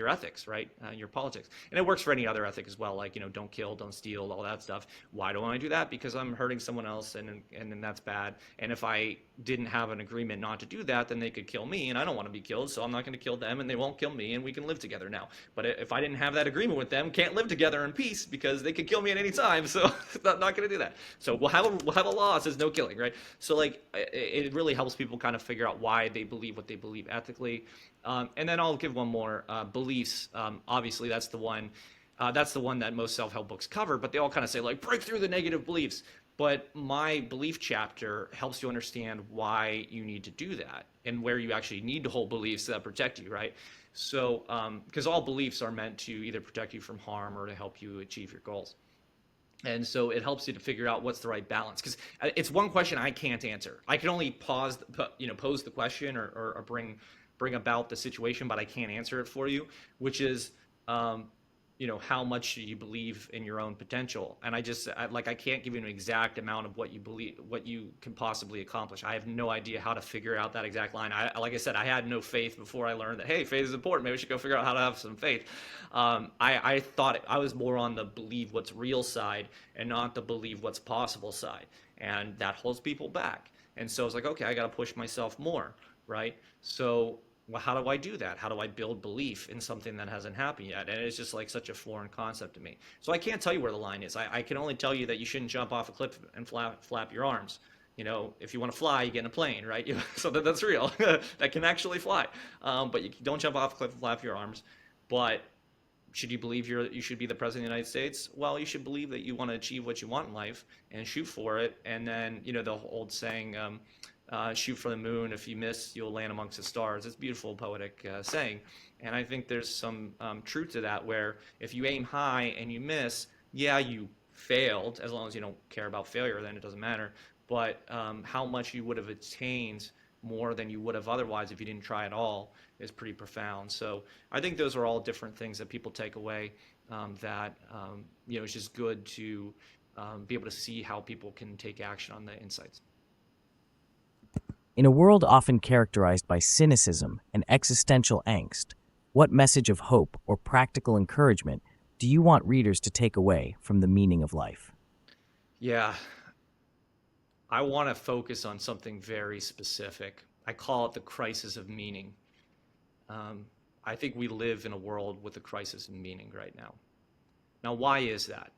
ethics, right? Your politics, and it works for any other ethic as well. Like don't kill, don't steal, all that stuff. Why do I do that? Because I'm hurting someone else, and then that's bad. And if I didn't have an agreement not to do that, then they could kill me, and I don't want to be killed, so I'm not going to kill them, and they won't kill me, and we can live together now. But if I didn't have that agreement with them, can't live together in peace because they could kill me at any time. So I'm not going to do that. So we'll have a law that says no killing, right? So like it really helps people kind of figure out why they believe what they believe ethically. And then I'll give one more, beliefs. Obviously, that's the one. That's the one that most self-help books cover, but they all kind of say like break through the negative beliefs. But my belief chapter helps you understand why you need to do that and where you actually need to hold beliefs that protect you, right? So, because all beliefs are meant to either protect you from harm or to help you achieve your goals. And so it helps you to figure out what's the right balance, because it's one question I can't answer. I can only pose the question or bring about the situation, but I can't answer it for you, which is, how much you believe in your own potential. And I can't give you an exact amount of what you believe, what you can possibly accomplish. I have no idea how to figure out that exact line. Like I said, I had no faith before I learned that, hey, faith is important. Maybe we should go figure out how to have some faith. I thought I was more on the believe what's real side and not the believe what's possible side. And that holds people back. And so I was like, okay, I got to push myself more, right? So well, how do I do that? How do I build belief in something that hasn't happened yet? And it's just like such a foreign concept to me. So I can't tell you where the line is. I can only tell you that you shouldn't jump off a cliff and flap your arms. If you want to fly, you get in a plane, right? So that's real. That can actually fly. But you don't jump off a cliff and flap your arms. But should you believe you should be the president of the United States? Well, you should believe that you want to achieve what you want in life and shoot for it. And then, the old saying, shoot for the moon. If you miss, you'll land amongst the stars. It's a beautiful, poetic saying. And I think there's some truth to that, where if you aim high and you miss, yeah, you failed. As long as you don't care about failure, then it doesn't matter. But how much you would have attained more than you would have otherwise if you didn't try at all is pretty profound. So I think those are all different things that people take away, that it's just good to be able to see how people can take action on the insights. In a world often characterized by cynicism and existential angst, what message of hope or practical encouragement do you want readers to take away from the meaning of life? Yeah, I want to focus on something very specific. I call it the crisis of meaning. I think we live in a world with a crisis of meaning right now. Now, why is that?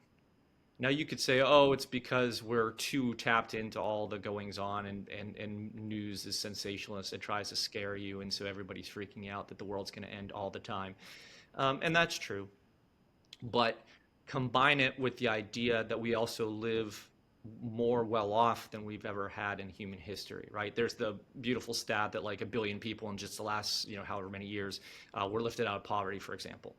Now you could say, oh, it's because we're too tapped into all the goings on, and news is sensationalist. It tries to scare you, and so everybody's freaking out that the world's going to end all the time. And that's true. But combine it with the idea that we also live more well off than we've ever had in human history, right? There's the beautiful stat that like 1 billion people in just the last, however many years were lifted out of poverty, for example.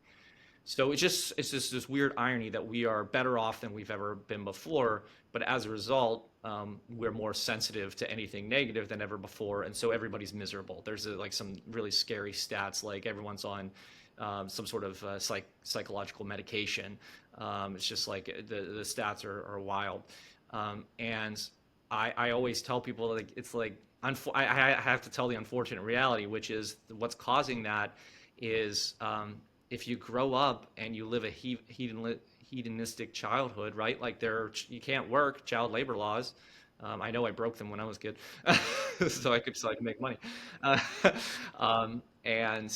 So it's just this weird irony that we are better off than we've ever been before, but as a result, we're more sensitive to anything negative than ever before, and so everybody's miserable. There's like some really scary stats, like everyone's on some sort of psychological medication. It's just like the stats are wild, and I always tell people, like, it's like I have to tell the unfortunate reality, which is what's causing that is. If you grow up and you live a hedonistic childhood, right? Like you can't work, child labor laws. I know I broke them when I was a kid, so I could make money. And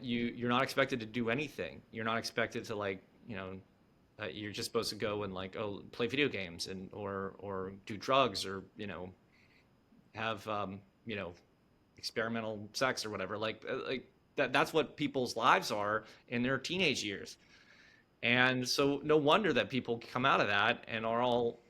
you're not expected to do anything. You're not expected to you're just supposed to go and play video games or do drugs or have experimental sex or whatever. That's what people's lives are in their teenage years. And so no wonder that people come out of that and are all,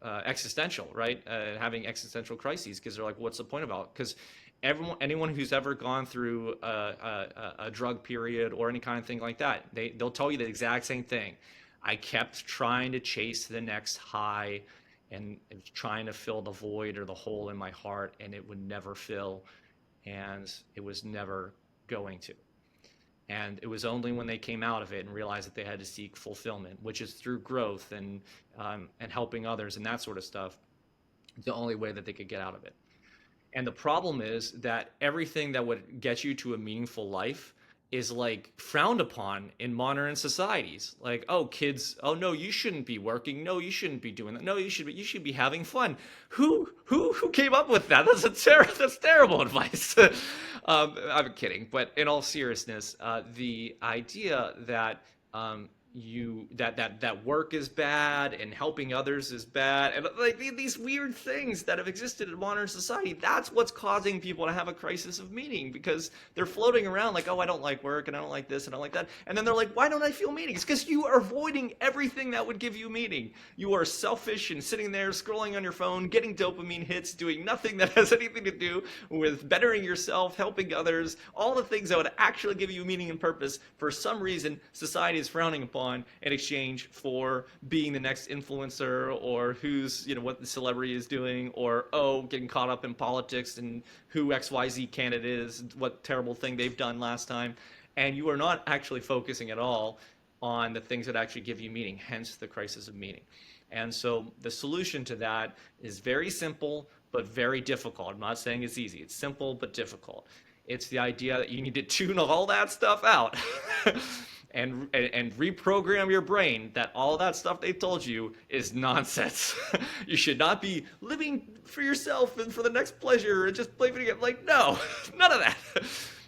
existential, right? Having existential crises, because they're like, what's the point about? Because anyone who's ever gone through a drug period or any kind of thing like that, they'll tell you the exact same thing. I kept trying to chase the next high and trying to fill the void or the hole in my heart, and it would never fill, and it was never going to. And it was only when they came out of it and realized that they had to seek fulfillment, which is through growth and helping others and that sort of stuff, the only way that they could get out of it. And the problem is that everything that would get you to a meaningful life is like frowned upon in modern societies. Like, oh, kids, oh no, you shouldn't be working. No, you shouldn't be doing that. No, you should be having fun. Who came up with that? That's terrible advice. I'm kidding, but in all seriousness, the idea that that work is bad and helping others is bad, and like these weird things that have existed in modern society, that's what's causing people to have a crisis of meaning, because they're floating around like, oh, I don't like work and I don't like this and I don't like that, and then they're like, why don't I feel meaning? It's because you are avoiding everything that would give you meaning. You are selfish and sitting there scrolling on your phone, getting dopamine hits, doing nothing that has anything to do with bettering yourself, helping others, all the things that would actually give you meaning and purpose. For some reason, society is frowning upon in exchange for being the next influencer, or what the celebrity is doing, or getting caught up in politics and who XYZ candidate is, what terrible thing they've done last time. And you are not actually focusing at all on the things that actually give you meaning, hence the crisis of meaning. And so the solution to that is very simple but very difficult. I'm not saying it's easy. It's simple but difficult. It's the idea that you need to tune all that stuff out and reprogram your brain that all that stuff they told you is nonsense. You should not be living for yourself and for the next pleasure and just play video games. Like, no, none of that. You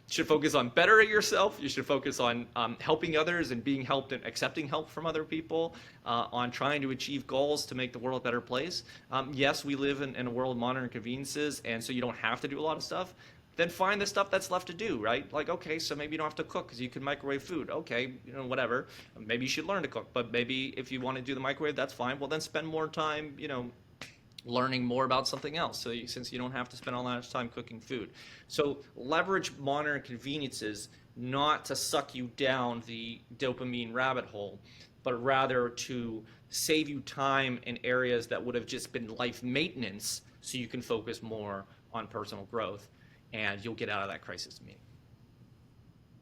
should focus on bettering yourself. You should focus on helping others and being helped and accepting help from other people, on trying to achieve goals to make the world a better place. Yes, we live in a world of modern conveniences, and so you don't have to do a lot of stuff. Then find the stuff that's left to do, right? Like, okay, so maybe you don't have to cook because you can microwave food. Okay, whatever. Maybe you should learn to cook, but maybe if you want to do the microwave, that's fine. Well, then spend more time, learning more about something else, since you don't have to spend all that time cooking food. So leverage modern conveniences not to suck you down the dopamine rabbit hole, but rather to save you time in areas that would have just been life maintenance, so you can focus more on personal growth, and you'll get out of that crisis of meaning.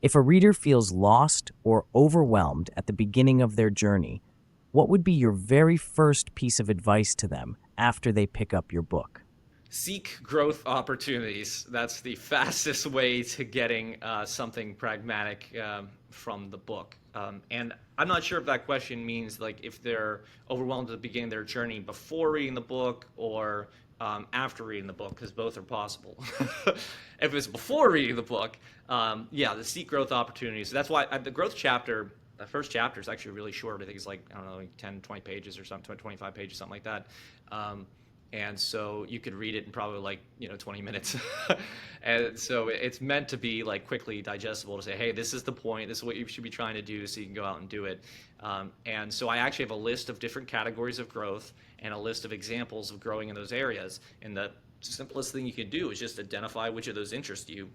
If a reader feels lost or overwhelmed at the beginning of their journey, what would be your very first piece of advice to them after they pick up your book? Seek growth opportunities. That's the fastest way to getting something pragmatic from the book. And I'm not sure if that question means like if they're overwhelmed at the beginning of their journey before reading the book, or after reading the book, because both are possible. If it's before reading the book, the seek growth opportunities. That's why the growth chapter, the first chapter, is actually really short. I think it's like, I don't know, like 10, 20 pages or something, 25 pages, something like that. And so you could read it in probably like 20 minutes. And so it's meant to be like quickly digestible, to say, hey, this is the point, this is what you should be trying to do, so you can go out and do it. And so I actually have a list of different categories of growth and a list of examples of growing in those areas. And the simplest thing you can do is just identify which of those interest you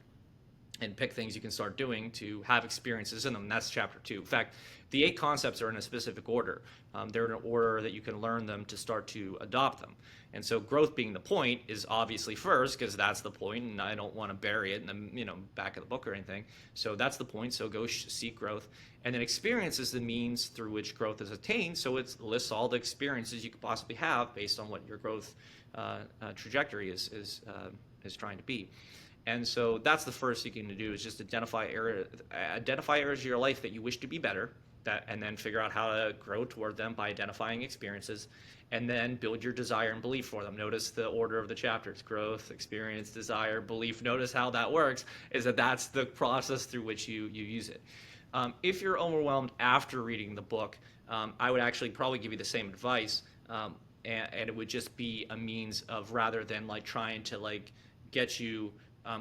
and pick things you can start doing to have experiences in them. That's chapter 2. In fact, the 8 concepts are in a specific order. They're in an order that you can learn them to start to adopt them. And so growth being the point is obviously first, because that's the point, and I don't want to bury it in the back of the book or anything. So that's the point. So go seek growth. And then experience is the means through which growth is attained. So it lists all the experiences you could possibly have based on what your growth trajectory is trying to be. And so that's the first thing you can do, is just identify areas of your life that you wish to be better, and then figure out how to grow toward them by identifying experiences, and then build your desire and belief for them. Notice the order of the chapters: growth, experience, desire, belief. Notice how that works, is that's the process through which you use it. If you're overwhelmed after reading the book, I would actually probably give you the same advice, and it would just be a means of, rather than like trying to like get you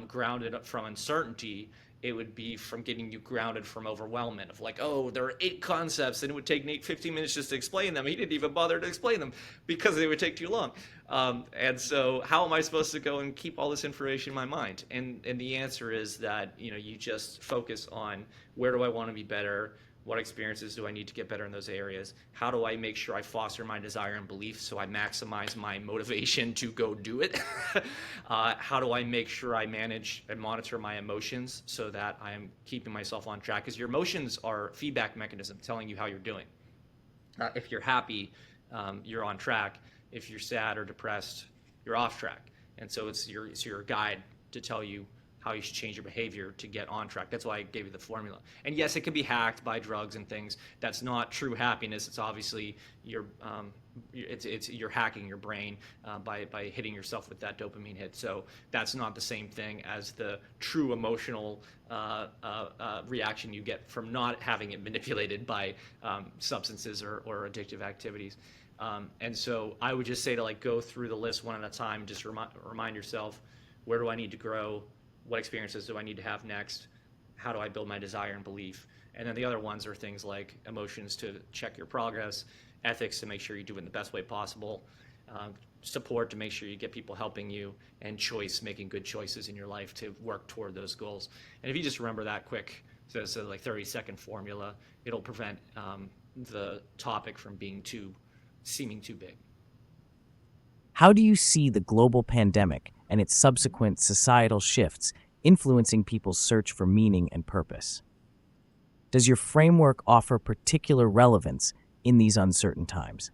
grounded from uncertainty, it would be from getting you grounded from overwhelmment of like, oh, there are 8 concepts and it would take Nate 15 minutes just to explain them. He didn't even bother to explain them because they would take too long. And so how am I supposed to go and keep all this information in my mind? And the answer is that, you just focus on where do I want to be better? What experiences do I need to get better in those areas? How do I make sure I foster my desire and belief so I maximize my motivation to go do it? How do I make sure I manage and monitor my emotions so that I'm keeping myself on track? Because your emotions are feedback mechanism telling you how you're doing. If you're happy, you're on track. If you're sad or depressed, you're off track. And so it's your guide to tell you how you should change your behavior to get on track. That's why I gave you the formula. And yes, it can be hacked by drugs and things. That's not true happiness. It's obviously you're hacking your brain by hitting yourself with that dopamine hit. So that's not the same thing as the true emotional reaction you get from not having it manipulated by substances or addictive activities. And so I would just say to like go through the list one at a time. Just remind yourself, where do I need to grow? What experiences do I need to have next? How do I build my desire and belief? And then the other ones are things like emotions to check your progress, ethics to make sure you do it in the best way possible, support to make sure you get people helping you, and choice, making good choices in your life to work toward those goals. And if you just remember that quick, so it's a like 30-second formula, it'll prevent the topic from seeming too big. How do you see the global pandemic and its subsequent societal shifts influencing people's search for meaning and purpose? Does your framework offer particular relevance in these uncertain times?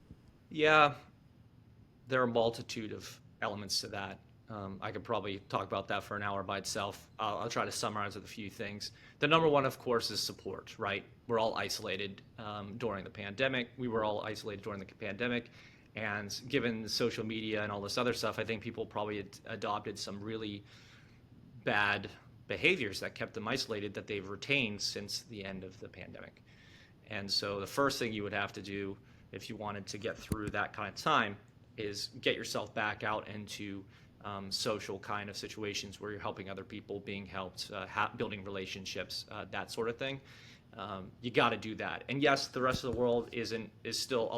Yeah, there are a multitude of elements to that. I could probably talk about that for an hour by itself. I'll try to summarize with a few things. The number one, of course, is support, right? We're all isolated during the pandemic. We were all isolated during the pandemic. And given social media and all this other stuff, I think people probably adopted some really bad behaviors that kept them isolated that they've retained since the end of the pandemic. And so the first thing you would have to do if you wanted to get through that kind of time is get yourself back out into social kind of situations where you're helping other people, being helped, building relationships, that sort of thing. You got to do that. And yes, the rest of the world is still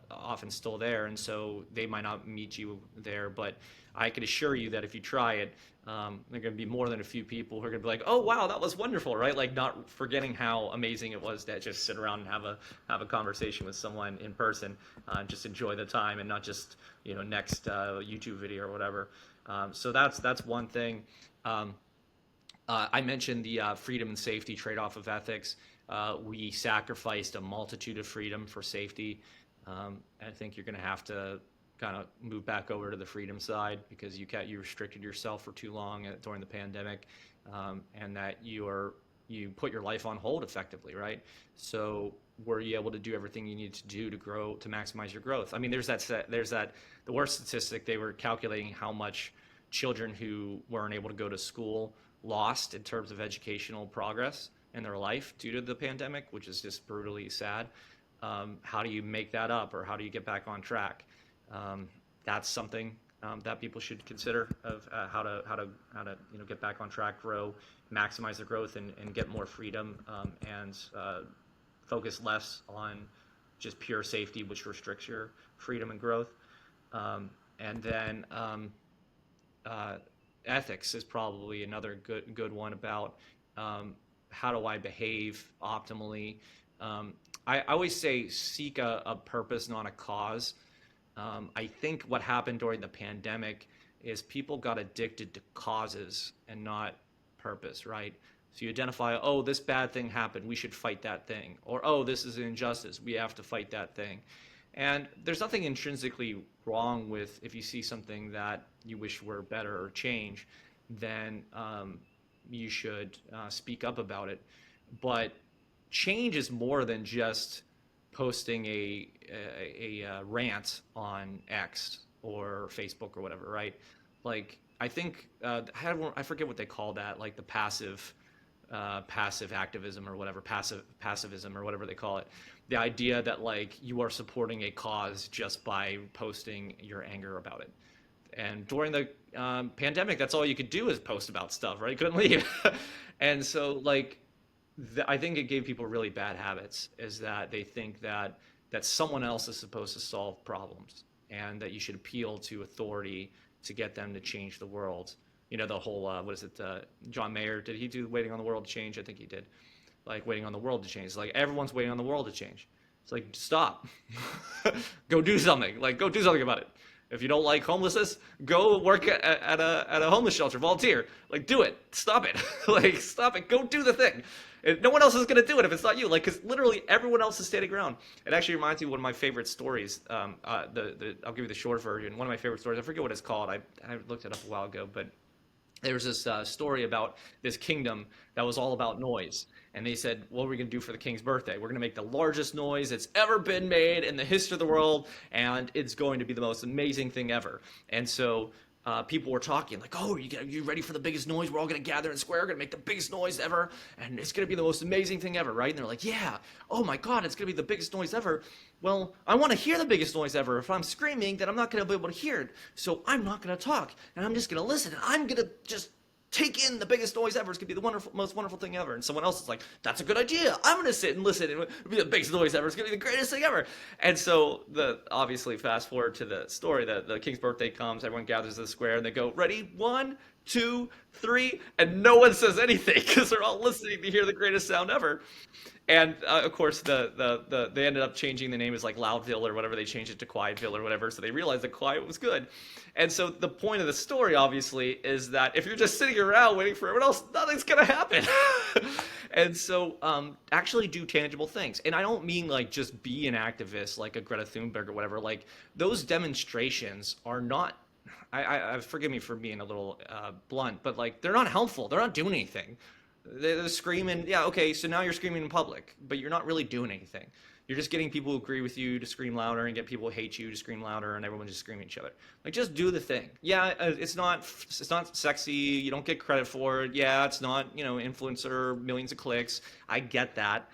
often still there, and so they might not meet you there. But I can assure you that if you try it, there are going to be more than a few people who are going to be like, "Oh, wow, that was wonderful!" Right? Like not forgetting how amazing it was to just sit around and have a conversation with someone in person, and just enjoy the time, and not just next YouTube video or whatever. So that's one thing. I mentioned the freedom and safety trade-off of ethics. We sacrificed a multitude of freedom for safety. I think you're going to have to kind of move back over to the freedom side because you restricted yourself for too long during the pandemic, and that you put your life on hold effectively, right? So were you able to do everything you needed to do to grow, to maximize your growth? I mean, there's the worst statistic. They were calculating how much children who weren't able to go to school lost in terms of educational progress in their life due to the pandemic, which is just brutally sad. How do you make that up, or how do you get back on track? That's something that people should consider of how to get back on track, grow, maximize their growth, and get more freedom, and focus less on just pure safety, which restricts your freedom and growth. And then ethics is probably another good one about how do I behave optimally. I always say seek a purpose, not a cause. I think what happened during the pandemic is people got addicted to causes and not purpose, right? So you identify, oh, this bad thing happened, we should fight that thing. Or, oh, this is an injustice, we have to fight that thing. And there's nothing intrinsically wrong with if you see something that you wish were better or change, then you should speak up about it. But change is more than just posting a rant on X or Facebook or whatever, right? Like I think I forget what they call that, like the passive activism or whatever, passivism or whatever they call it. The idea that like you are supporting a cause just by posting your anger about it. And during the pandemic, that's all you could do is post about stuff, right? You couldn't leave. And so, like, I think it gave people really bad habits, is that they think that someone else is supposed to solve problems, and that you should appeal to authority to get them to change the world. You know, the whole what is it? John Mayer, did he do Waiting on the World to Change? I think he did. Like, waiting on the world to change. It's like everyone's waiting on the world to change. It's like, stop. Go do something. Like, go do something about it. If you don't like homelessness, go work at a homeless shelter, volunteer. Like, do it. Stop it. Like, stop it. Go do the thing. No one else is going to do it if it's not you. Like, because literally everyone else is standing around. It actually reminds me of one of my favorite stories. I'll give you the short version. One of my favorite stories. I forget what it's called. I looked it up a while ago, but there was this story about this kingdom that was all about noise. And they said, what are we going to do for the king's birthday? We're going to make the largest noise that's ever been made in the history of the world, and it's going to be the most amazing thing ever. And so people were talking like, oh, you ready for the biggest noise? We're all going to gather in the square. We're going to make the biggest noise ever, and it's going to be the most amazing thing ever, right? And they're like, yeah, oh my God, it's going to be the biggest noise ever. Well, I want to hear the biggest noise ever. If I'm screaming, then I'm not going to be able to hear it. So I'm not going to talk, and I'm just going to listen, and I'm going to just take in the biggest noise ever. It's going to be the most wonderful thing ever. And someone else is like, that's a good idea. I'm going to sit and listen. It'll be the biggest noise ever. It's going to be the greatest thing ever. And so obviously fast forward to the story, the king's birthday comes, everyone gathers in the square and they go, ready, 1, 2, 3, and no one says anything because they're all listening to hear the greatest sound ever. And of course, they ended up changing the name as like Loudville or whatever. They changed it to Quietville or whatever. So they realized that quiet was good. And so the point of the story, obviously, is that if you're just sitting around waiting for everyone else, nothing's going to happen. And so actually do tangible things. And I don't mean like just be an activist like a Greta Thunberg or whatever. Like those demonstrations are not, I forgive me for being a little blunt, but like they're not helpful. They're not doing anything. They're screaming, yeah, okay, so now you're screaming in public, but you're not really doing anything. You're just getting people who agree with you to scream louder and get people who hate you to scream louder, and everyone just screaming at each other. Like, just do the thing. Yeah, it's not sexy. You don't get credit for it. Yeah, it's not, influencer, millions of clicks. I get that.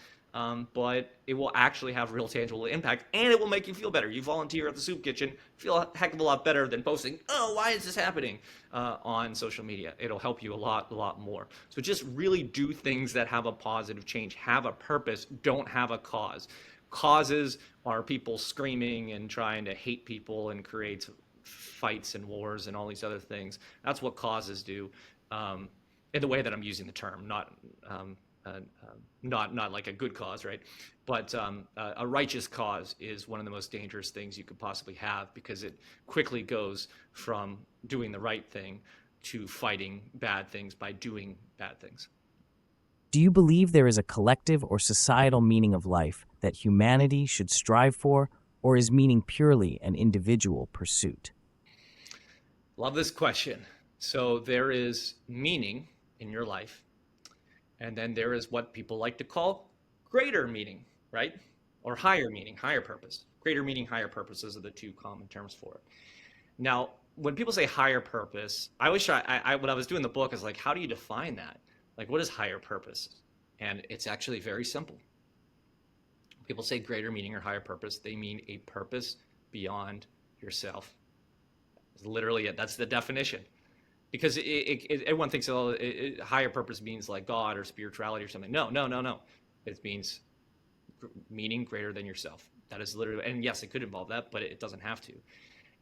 But it will actually have real tangible impact, and it will make you feel better. You volunteer at the soup kitchen, feel a heck of a lot better than posting, oh, why is this happening on social media? It'll help you a lot more. So just really do things that have a positive change, have a purpose, don't have a cause. Causes are people screaming and trying to hate people and create fights and wars and all these other things. That's what causes do, in the way that I'm using the term, not like a good cause, right? But a righteous cause is one of the most dangerous things you could possibly have, because it quickly goes from doing the right thing to fighting bad things by doing bad things. Do you believe there is a collective or societal meaning of life that humanity should strive for, or is meaning purely an individual pursuit? Love this question. So there is meaning in your life, and then there is what people like to call greater meaning, right? Or higher meaning, higher purpose. Greater meaning, higher purposes are the two common terms for it. Now, when people say higher purpose, I wish when I was doing the book, I was like, how do you define that? Like, what is higher purpose? And it's actually very simple. People say greater meaning or higher purpose, they mean a purpose beyond yourself. It's literally it. That's the definition. Because everyone thinks, higher purpose means like God or spirituality or something. No. It means meaning greater than yourself. That is literally, and yes, it could involve that, but it doesn't have to.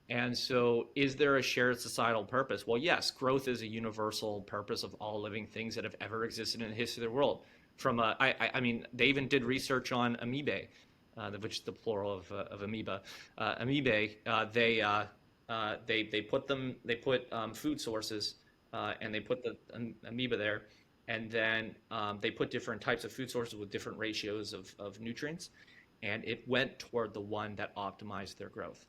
And so is there a shared societal purpose? Well, yes, growth is a universal purpose of all living things that have ever existed in the history of the world. I mean, they even did research on amoebae, which is the plural of amoeba. Amoebae, they put food sources, and they put the amoeba there, and then they put different types of food sources with different ratios of nutrients, and it went toward the one that optimized their growth.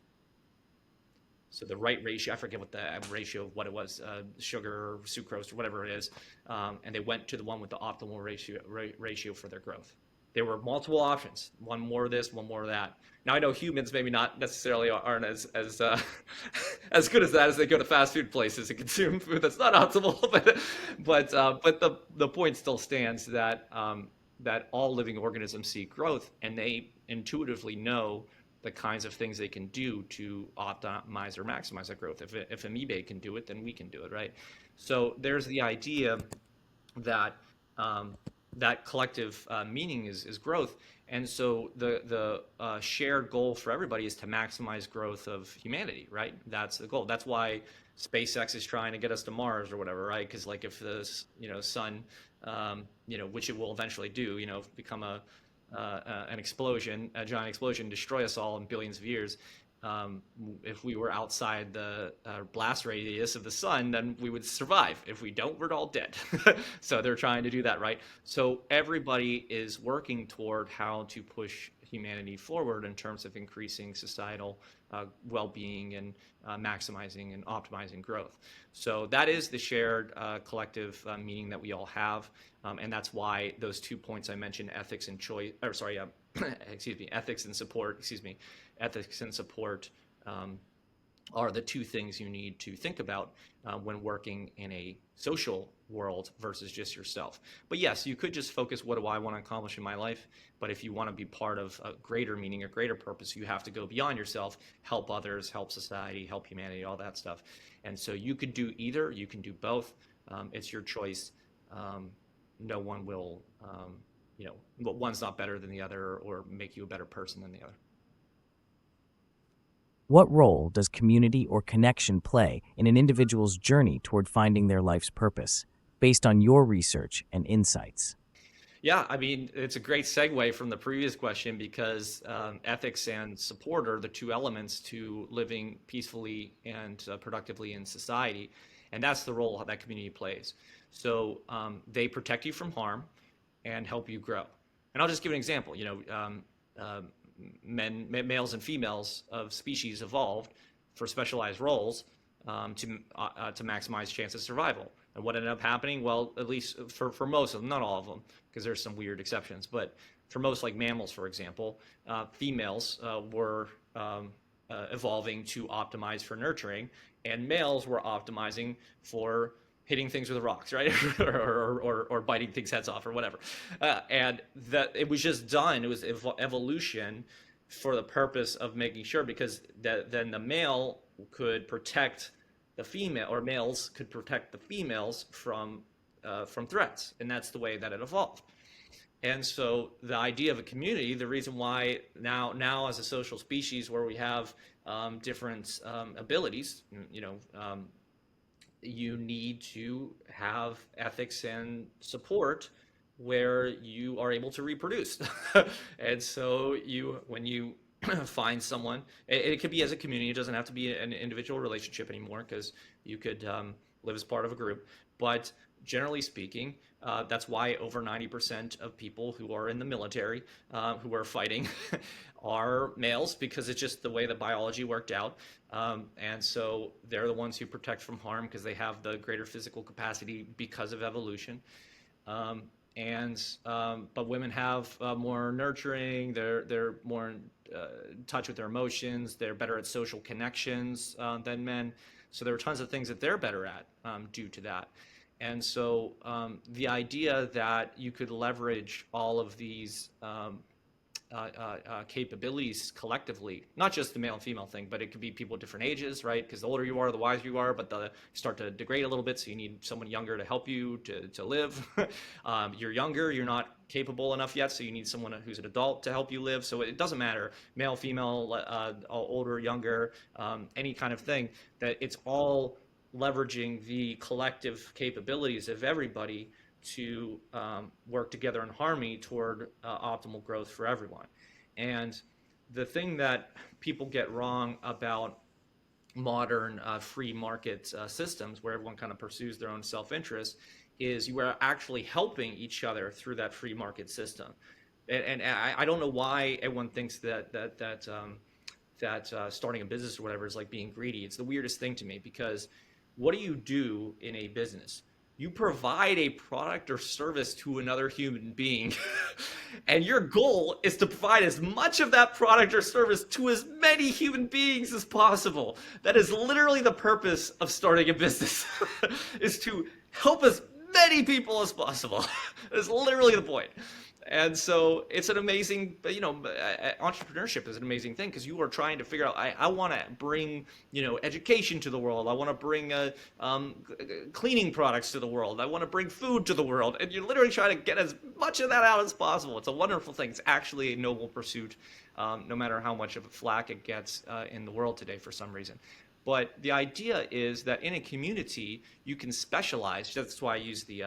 So the right ratio, I forget what the ratio of what it was, sugar or sucrose or whatever it is, and they went to the one with the optimal ratio for their growth. There were multiple options, one more of this, one more of that. Now I know humans maybe not necessarily aren't as as good as that, as they go to fast food places and consume food that's not optimal, but the point still stands that that all living organisms seek growth, and they intuitively know the kinds of things they can do to optimize or maximize that growth. If amoeba can do it, then we can do it, right? So there's the idea that um, that collective meaning is growth, and so the shared goal for everybody is to maximize growth of humanity, right? That's the goal. That's why SpaceX is trying to get us to Mars or whatever, right? Because like if the sun, which it will eventually do, become an explosion, a giant explosion, destroy us all in billions of years. If we were outside the blast radius of the sun, then we would survive. If we don't, we're all dead. So they're trying to do that, right? So everybody is working toward how to push humanity forward in terms of increasing societal well-being and maximizing and optimizing growth. So that is the shared collective meaning that we all have, and that's why those 2 points I mentioned, ethics and choice, or sorry, excuse me, ethics and support, excuse me, ethics and support are the 2 things you need to think about when working in a social world versus just yourself. But yes, you could just focus, what do I want to accomplish in my life? But if you want to be part of a greater meaning, a greater purpose, you have to go beyond yourself, help others, help society, help humanity, all that stuff. And so you could do either, you can do both. It's your choice. No one will, one's not better than the other or make you a better person than the other. What role does community or connection play in an individual's journey toward finding their life's purpose, based on your research and insights? Yeah, I mean, it's a great segue from the previous question because ethics and support are the 2 elements to living peacefully and productively in society. And that's the role that community plays. So they protect you from harm and help you grow. And I'll just give an example. Males and females of species evolved for specialized roles to maximize chance of survival. And what ended up happening? Well, at least for most of them, not all of them, because there's some weird exceptions, but for most, like mammals, for example, females were evolving to optimize for nurturing, and males were optimizing for hitting things with rocks, right? or biting things heads off or whatever. And that it was just done. It was evolution for the purpose of making sure, because then the male could protect the female, or males could protect the females from threats. And that's the way that it evolved. And so the idea of a community, the reason why now as a social species where we have different abilities, you need to have ethics and support where you are able to reproduce. And so when you find someone, it could be as a community, it doesn't have to be an individual relationship anymore, because you could live as part of a group. But generally speaking, that's why over 90% of people who are in the military, who are fighting, are males, because it's just the way the biology worked out. And so they're the ones who protect from harm because they have the greater physical capacity because of evolution. But women have more nurturing, they're more in touch with their emotions, they're better at social connections than men. So there are tons of things that they're better at due to that. And so the idea that you could leverage all of these capabilities collectively, not just the male and female thing, but it could be people at different ages, right? Because the older you are, the wiser you are, but you start to degrade a little bit, so you need someone younger to help you to live. You're younger, you're not capable enough yet, so you need someone who's an adult to help you live. So it doesn't matter, male, female, older, younger, any kind of thing, that it's all leveraging the collective capabilities of everybody to work together in harmony toward optimal growth for everyone. And the thing that people get wrong about modern free market systems, where everyone kind of pursues their own self-interest, is you are actually helping each other through that free market system. And I don't know why everyone thinks that starting a business or whatever is like being greedy. It's the weirdest thing to me, because what do you do in a business? You provide a product or service to another human being, and your goal is to provide as much of that product or service to as many human beings as possible. That is literally the purpose of starting a business, is to help as many people as possible. That is literally the point. And so it's an amazing, entrepreneurship is an amazing thing because you are trying to figure out, I want to bring, education to the world. I want to bring cleaning products to the world. I want to bring food to the world. And you're literally trying to get as much of that out as possible. It's a wonderful thing. It's actually a noble pursuit, no matter how much of a flack it gets in the world today for some reason. But the idea is that in a community, you can specialize. That's why I use the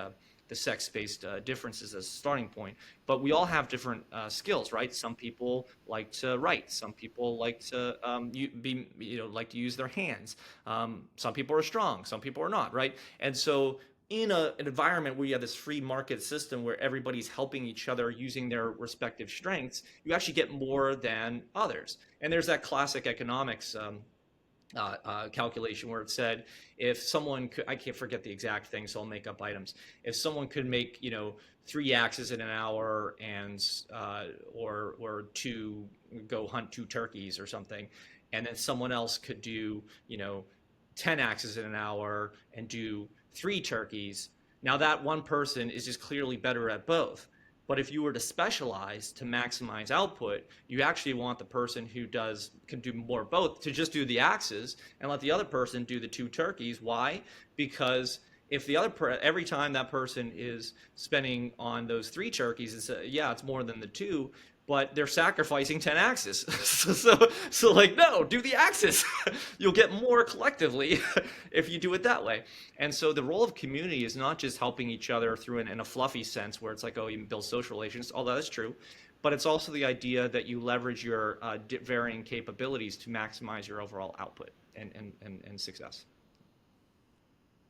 sex-based differences as a starting point. But we all have different skills, right? Some people like to write. Some people like to like to use their hands. Some people are strong. Some people are not, right? And so in an environment where you have this free market system where everybody's helping each other using their respective strengths, you actually get more than others. And there's that classic economics calculation where it said if someone could, I can't forget the exact thing, so I'll make up items. If someone could make 3 axes in an hour and or two go hunt 2 turkeys or something, and then someone else could do 10 axes in an hour and do 3 turkeys. Now that one person is just clearly better at both. But if you were to specialize to maximize output, you actually want the person who can do more of both to just do the axes and let the other person do the 2 turkeys. Why? Because if every time that person is spending on those 3 turkeys, it's more than the two, but they're sacrificing 10 axes. so like, no, do the axes. You'll get more collectively if you do it that way. And so the role of community is not just helping each other through in a fluffy sense where it's like, oh, you build social relations, although that's true. But it's also the idea that you leverage your varying capabilities to maximize your overall output and success.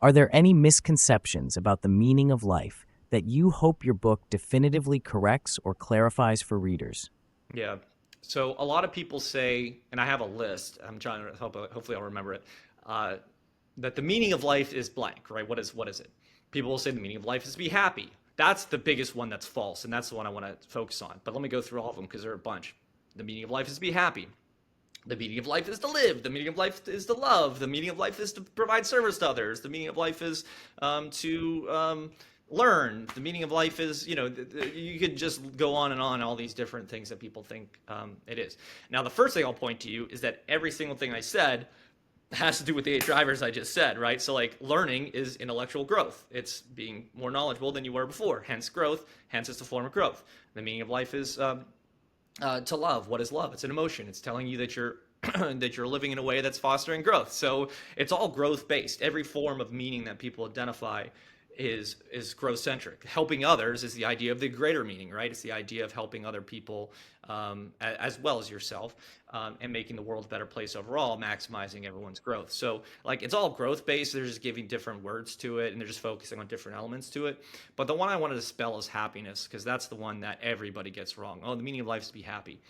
Are there any misconceptions about the meaning of life that you hope your book definitively corrects or clarifies for readers? Yeah. So a lot of people say, and I have a list, I'm trying to hopefully I'll remember it, that the meaning of life is blank, right? What is it? People will say the meaning of life is to be happy. That's the biggest one that's false, and that's the one I want to focus on. But let me go through all of them because there are a bunch. The meaning of life is to be happy. The meaning of life is to live. The meaning of life is to love. The meaning of life is to provide service to others. The meaning of life is to learn. The meaning of life is, you could just go on and on all these different things that people think it is. Now, the first thing I'll point to you is that every single thing I said has to do with the 8 drivers I just said, right? So like learning is intellectual growth. It's being more knowledgeable than you were before, hence growth, hence it's a form of growth. The meaning of life is to love. What is love? It's an emotion. It's telling you that you're that you're living in a way that's fostering growth. So it's all growth based. Every form of meaning that people identify is growth centric. Helping others is the idea of the greater meaning, right? It's the idea of helping other people as well as yourself and making the world a better place overall, maximizing everyone's growth. So like it's all growth based. They're just giving different words to it and they're just focusing on different elements to it. But the one I wanted to spell is happiness because that's the one that everybody gets wrong. Oh, the meaning of life is to be happy.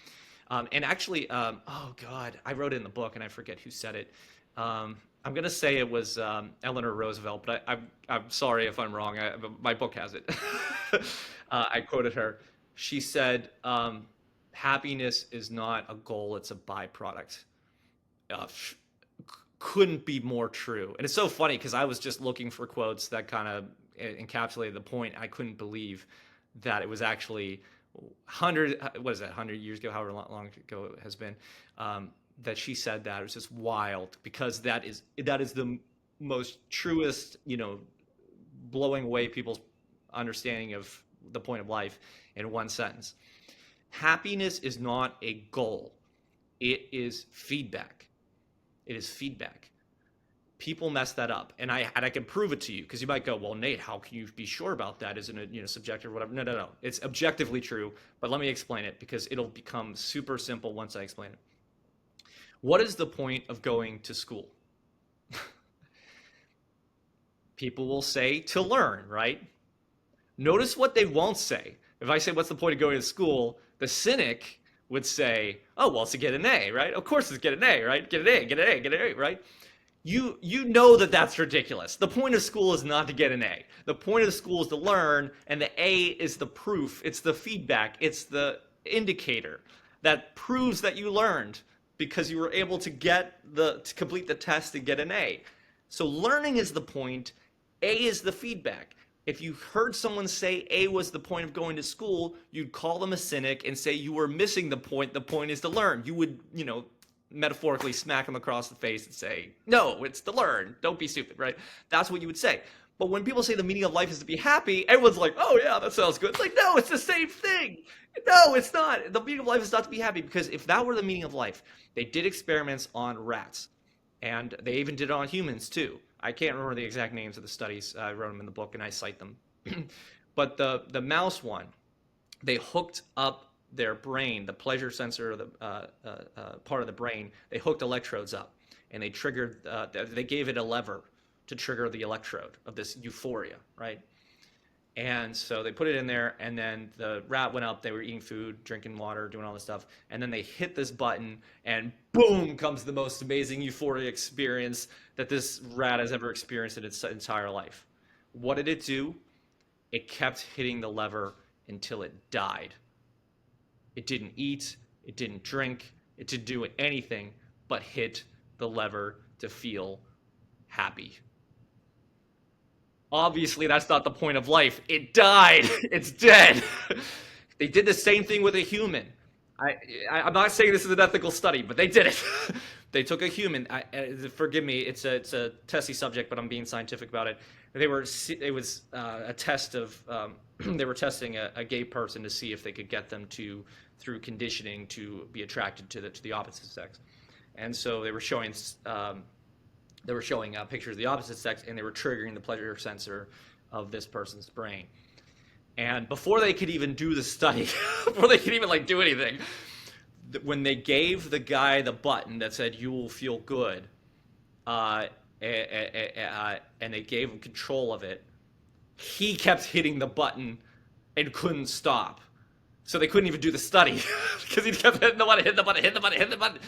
And actually, oh God, I wrote it in the book and I forget who said it. I'm going to say it was Eleanor Roosevelt, but I'm sorry if I'm wrong. My book has it. I quoted her. She said, happiness is not a goal, it's a byproduct. Couldn't be more true. And it's so funny because I was just looking for quotes that kind of encapsulated the point. I couldn't believe that it was actually 100 years ago, however long ago it has been, that she said that. It was just wild because that is the most truest, blowing away people's understanding of the point of life in one sentence. Happiness is not a goal. It is feedback. It is feedback. People mess that up, and I can prove it to you because you might go, well, Nate, how can you be sure about that? Isn't it subjective or whatever? No. It's objectively true, but let me explain it because it'll become super simple once I explain it. What is the point of going to school? People will say to learn, right? Notice what they won't say. If I say, what's the point of going to school? The cynic would say, oh, well, it's to get an A, right? Of course it's to get an A, right? Get an A, right? You know that that's ridiculous. The point of school is not to get an A. The point of the school is to learn, and the A is the proof. It's the feedback. It's the indicator that proves that you learned because you were able to complete the test and get an A. So learning is the point. A is the feedback. If you heard someone say A was the point of going to school, you'd call them a cynic and say you were missing the point. The point is to learn. You would, metaphorically smack them across the face and say, no, it's to learn. Don't be stupid, right? That's what you would say. But when people say the meaning of life is to be happy, everyone's like, oh yeah, that sounds good. It's like, no, it's the same thing. No, it's not. The meaning of life is not to be happy, because if that were the meaning of life, they did experiments on rats, and they even did it on humans too. I can't remember the exact names of the studies. I wrote them in the book and I cite them. But the mouse one, they hooked up their brain, the pleasure sensor, the part of the brain. They hooked electrodes up, and they triggered. They gave it a lever to trigger the electrode of this euphoria, right? And so they put it in there, and then the rat went up. They were eating food, drinking water, doing all this stuff. And then they hit this button, and boom comes the most amazing euphoria experience that this rat has ever experienced in its entire life. What did it do? It kept hitting the lever until it died. It didn't eat, it didn't drink, it didn't do anything but hit the lever to feel happy. Obviously, that's not the point of life. It died. It's dead. They did the same thing with a human. I'm not saying this is an ethical study, but they did it. They took a human. Forgive me, it's a testy subject, but I'm being scientific about it. It was a test of they were testing a gay person to see if they could get them to, through conditioning, to be attracted to the opposite sex. And so they were showing pictures of the opposite sex, and they were triggering the pleasure sensor of this person's brain. And before they could even do the study, before they could even do anything, when they gave the guy the button that said "you will feel good," and they gave him control of it, he kept hitting the button and couldn't stop. So they couldn't even do the study because he kept hitting the button.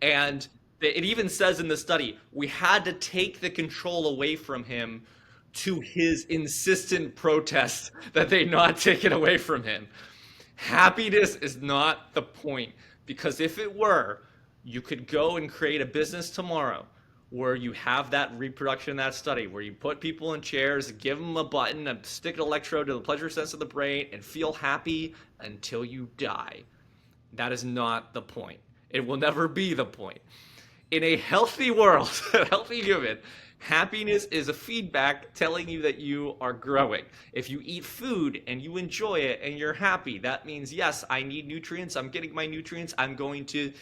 And it even says in the study, we had to take the control away from him to his insistent protest that they not take it away from him. Happiness is not the point, because if it were, you could go and create a business tomorrow where you have that reproduction of that study, where you put people in chairs, give them a button, and stick an electrode to the pleasure sense of the brain, and feel happy until you die. That is not the point. It will never be the point. In a healthy world, a healthy human, happiness is a feedback telling you that you are growing. If you eat food and you enjoy it and you're happy, that means, yes, I need nutrients. I'm getting my nutrients. I'm going to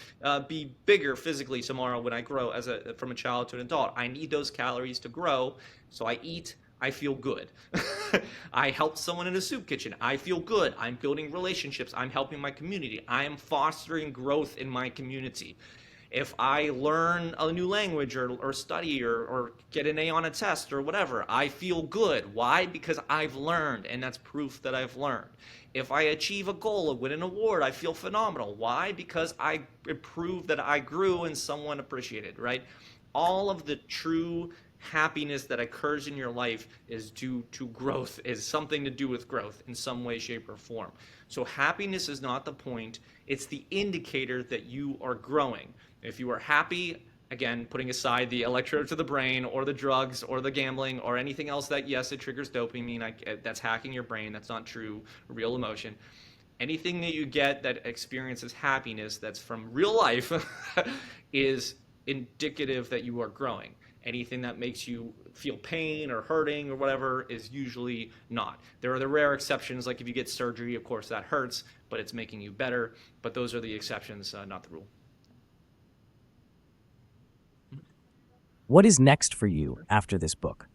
be bigger physically tomorrow when I grow from a child to an adult. I need those calories to grow, so I eat. I feel good. I helped someone in a soup kitchen. I feel good. I'm building relationships. I'm helping my community. I am fostering growth in my community. If I learn a new language or study or get an A on a test or whatever, I feel good. Why? Because I've learned, and that's proof that I've learned. If I achieve a goal or win an award, I feel phenomenal. Why? Because I proved that I grew and someone appreciated, right? All of the true happiness that occurs in your life is due to growth, is something to do with growth in some way, shape, or form. So happiness is not the point. It's the indicator that you are growing. If you are happy, again, putting aside the electrode to the brain or the drugs or the gambling or anything else that, yes, it triggers dopamine, that's hacking your brain, that's not true, real emotion. Anything that you get that experiences happiness that's from real life is indicative that you are growing. Anything that makes you feel pain or hurting or whatever is usually not. There are the rare exceptions, like if you get surgery, of course that hurts, but it's making you better. But those are the exceptions, not the rule. What is next for you after this book?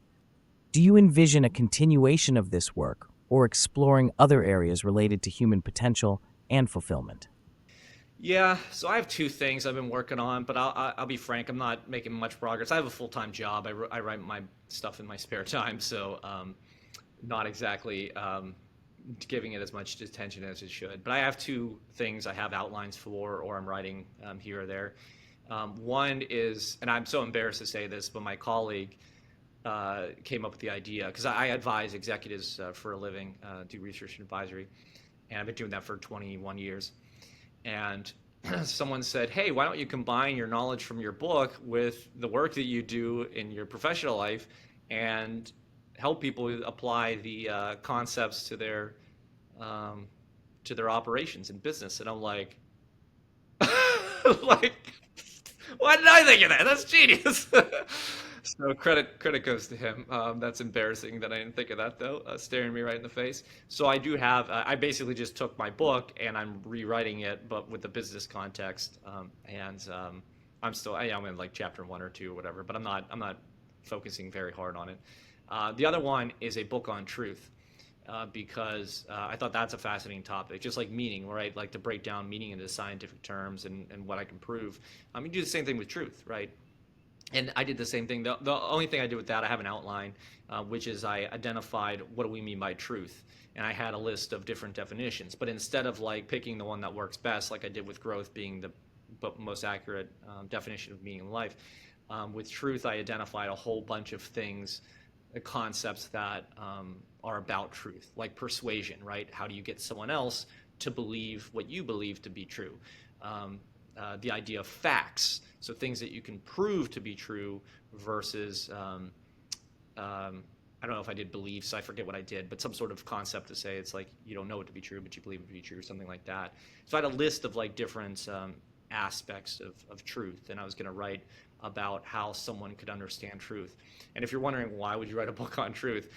Do you envision a continuation of this work or exploring other areas related to human potential and fulfillment? Yeah, so I have two things I've been working on, but I'll be frank, I'm not making much progress. I have a full-time job. I write my stuff in my spare time, so not exactly giving it as much attention as it should. But I have two things I have outlines for, or I'm writing here or there. One is, and I'm so embarrassed to say this, but my colleague came up with the idea, because I advise executives for a living, do research and advisory, and I've been doing that for 21 years. And someone said, hey, why don't you combine your knowledge from your book with the work that you do in your professional life and help people apply the concepts um, to their operations in business. And I'm like, like, why did I think of that? That's genius. So credit goes to him. That's embarrassing that I didn't think of that though. Staring me right in the face. So I do have. I basically just took my book and I'm rewriting it, but with the business context. I'm in like chapter 1 or 2 or whatever, but I'm not focusing very hard on it. The other one is a book on truth. Because I thought that's a fascinating topic, just like meaning, right? Like to break down meaning into scientific terms and what I can prove. You do the same thing with truth, right? And I did the same thing. The only thing I did with that, I have an outline, which is I identified what do we mean by truth. And I had a list of different definitions. But instead of like picking the one that works best, like I did with growth being the most accurate definition of meaning in life, with truth, I identified a whole bunch of things, concepts that are about truth, like persuasion, right? How do you get someone else to believe what you believe to be true? The idea of facts, so things that you can prove to be true versus, I don't know if I did beliefs, I forget what I did, but some sort of concept to say it's like you don't know it to be true, but you believe it to be true, something like that. So I had a list of like different aspects of truth, and I was going to write about how someone could understand truth. And if you're wondering why would you write a book on truth,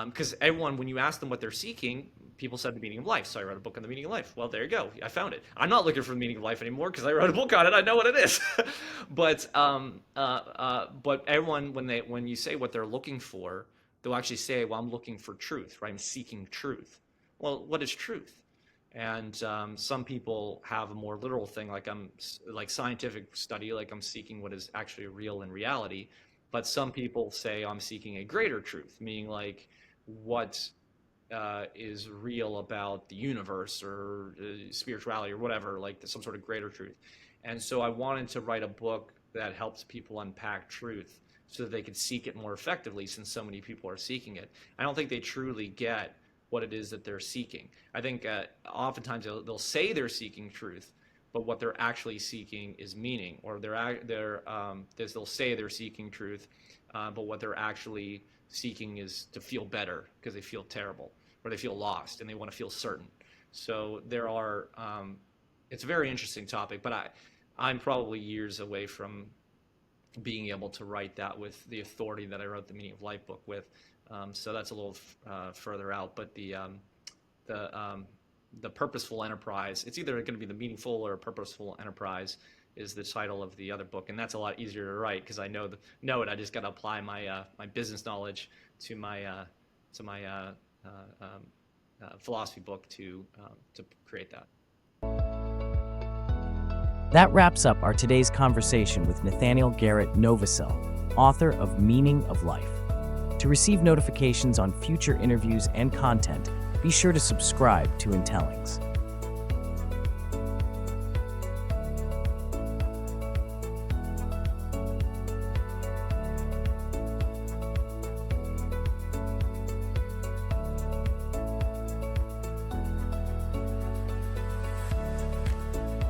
because everyone, when you ask them what they're seeking, people said the meaning of life. So I wrote a book on the meaning of life. Well, there you go. I found it. I'm not looking for the meaning of life anymore because I wrote a book on it. I know what it is. But everyone, when you say what they're looking for, they'll actually say, "Well, I'm looking for truth, right? I'm seeking truth." Well, what is truth? And some people have a more literal thing, like scientific study, like I'm seeking what is actually real in reality. But some people say I'm seeking a greater truth, meaning like what is real about the universe or spirituality or whatever, like some sort of greater truth. And so I wanted to write a book that helps people unpack truth so that they could seek it more effectively, since so many people are seeking it. I don't think they truly get what it is that they're seeking. I think oftentimes they'll say they're seeking truth, but what they're actually seeking is meaning, or they'll say they're seeking truth, but what they're actually seeking is to feel better because they feel terrible or they feel lost and they want to feel certain. So it's a very interesting topic, but I'm probably years away from being able to write that with the authority that I wrote the Meaning of Life book with. So that's a little further out, but the purposeful enterprise, it's either going to be the meaningful or purposeful enterprise is the title of the other book, and that's a lot easier to write because I know it. I just got to apply my business knowledge to my philosophy book to create that. That wraps up our today's conversation with Nathanael Garrett Novosel, author of Meaning of Life. To receive notifications on future interviews and content, be sure to subscribe to Intellings.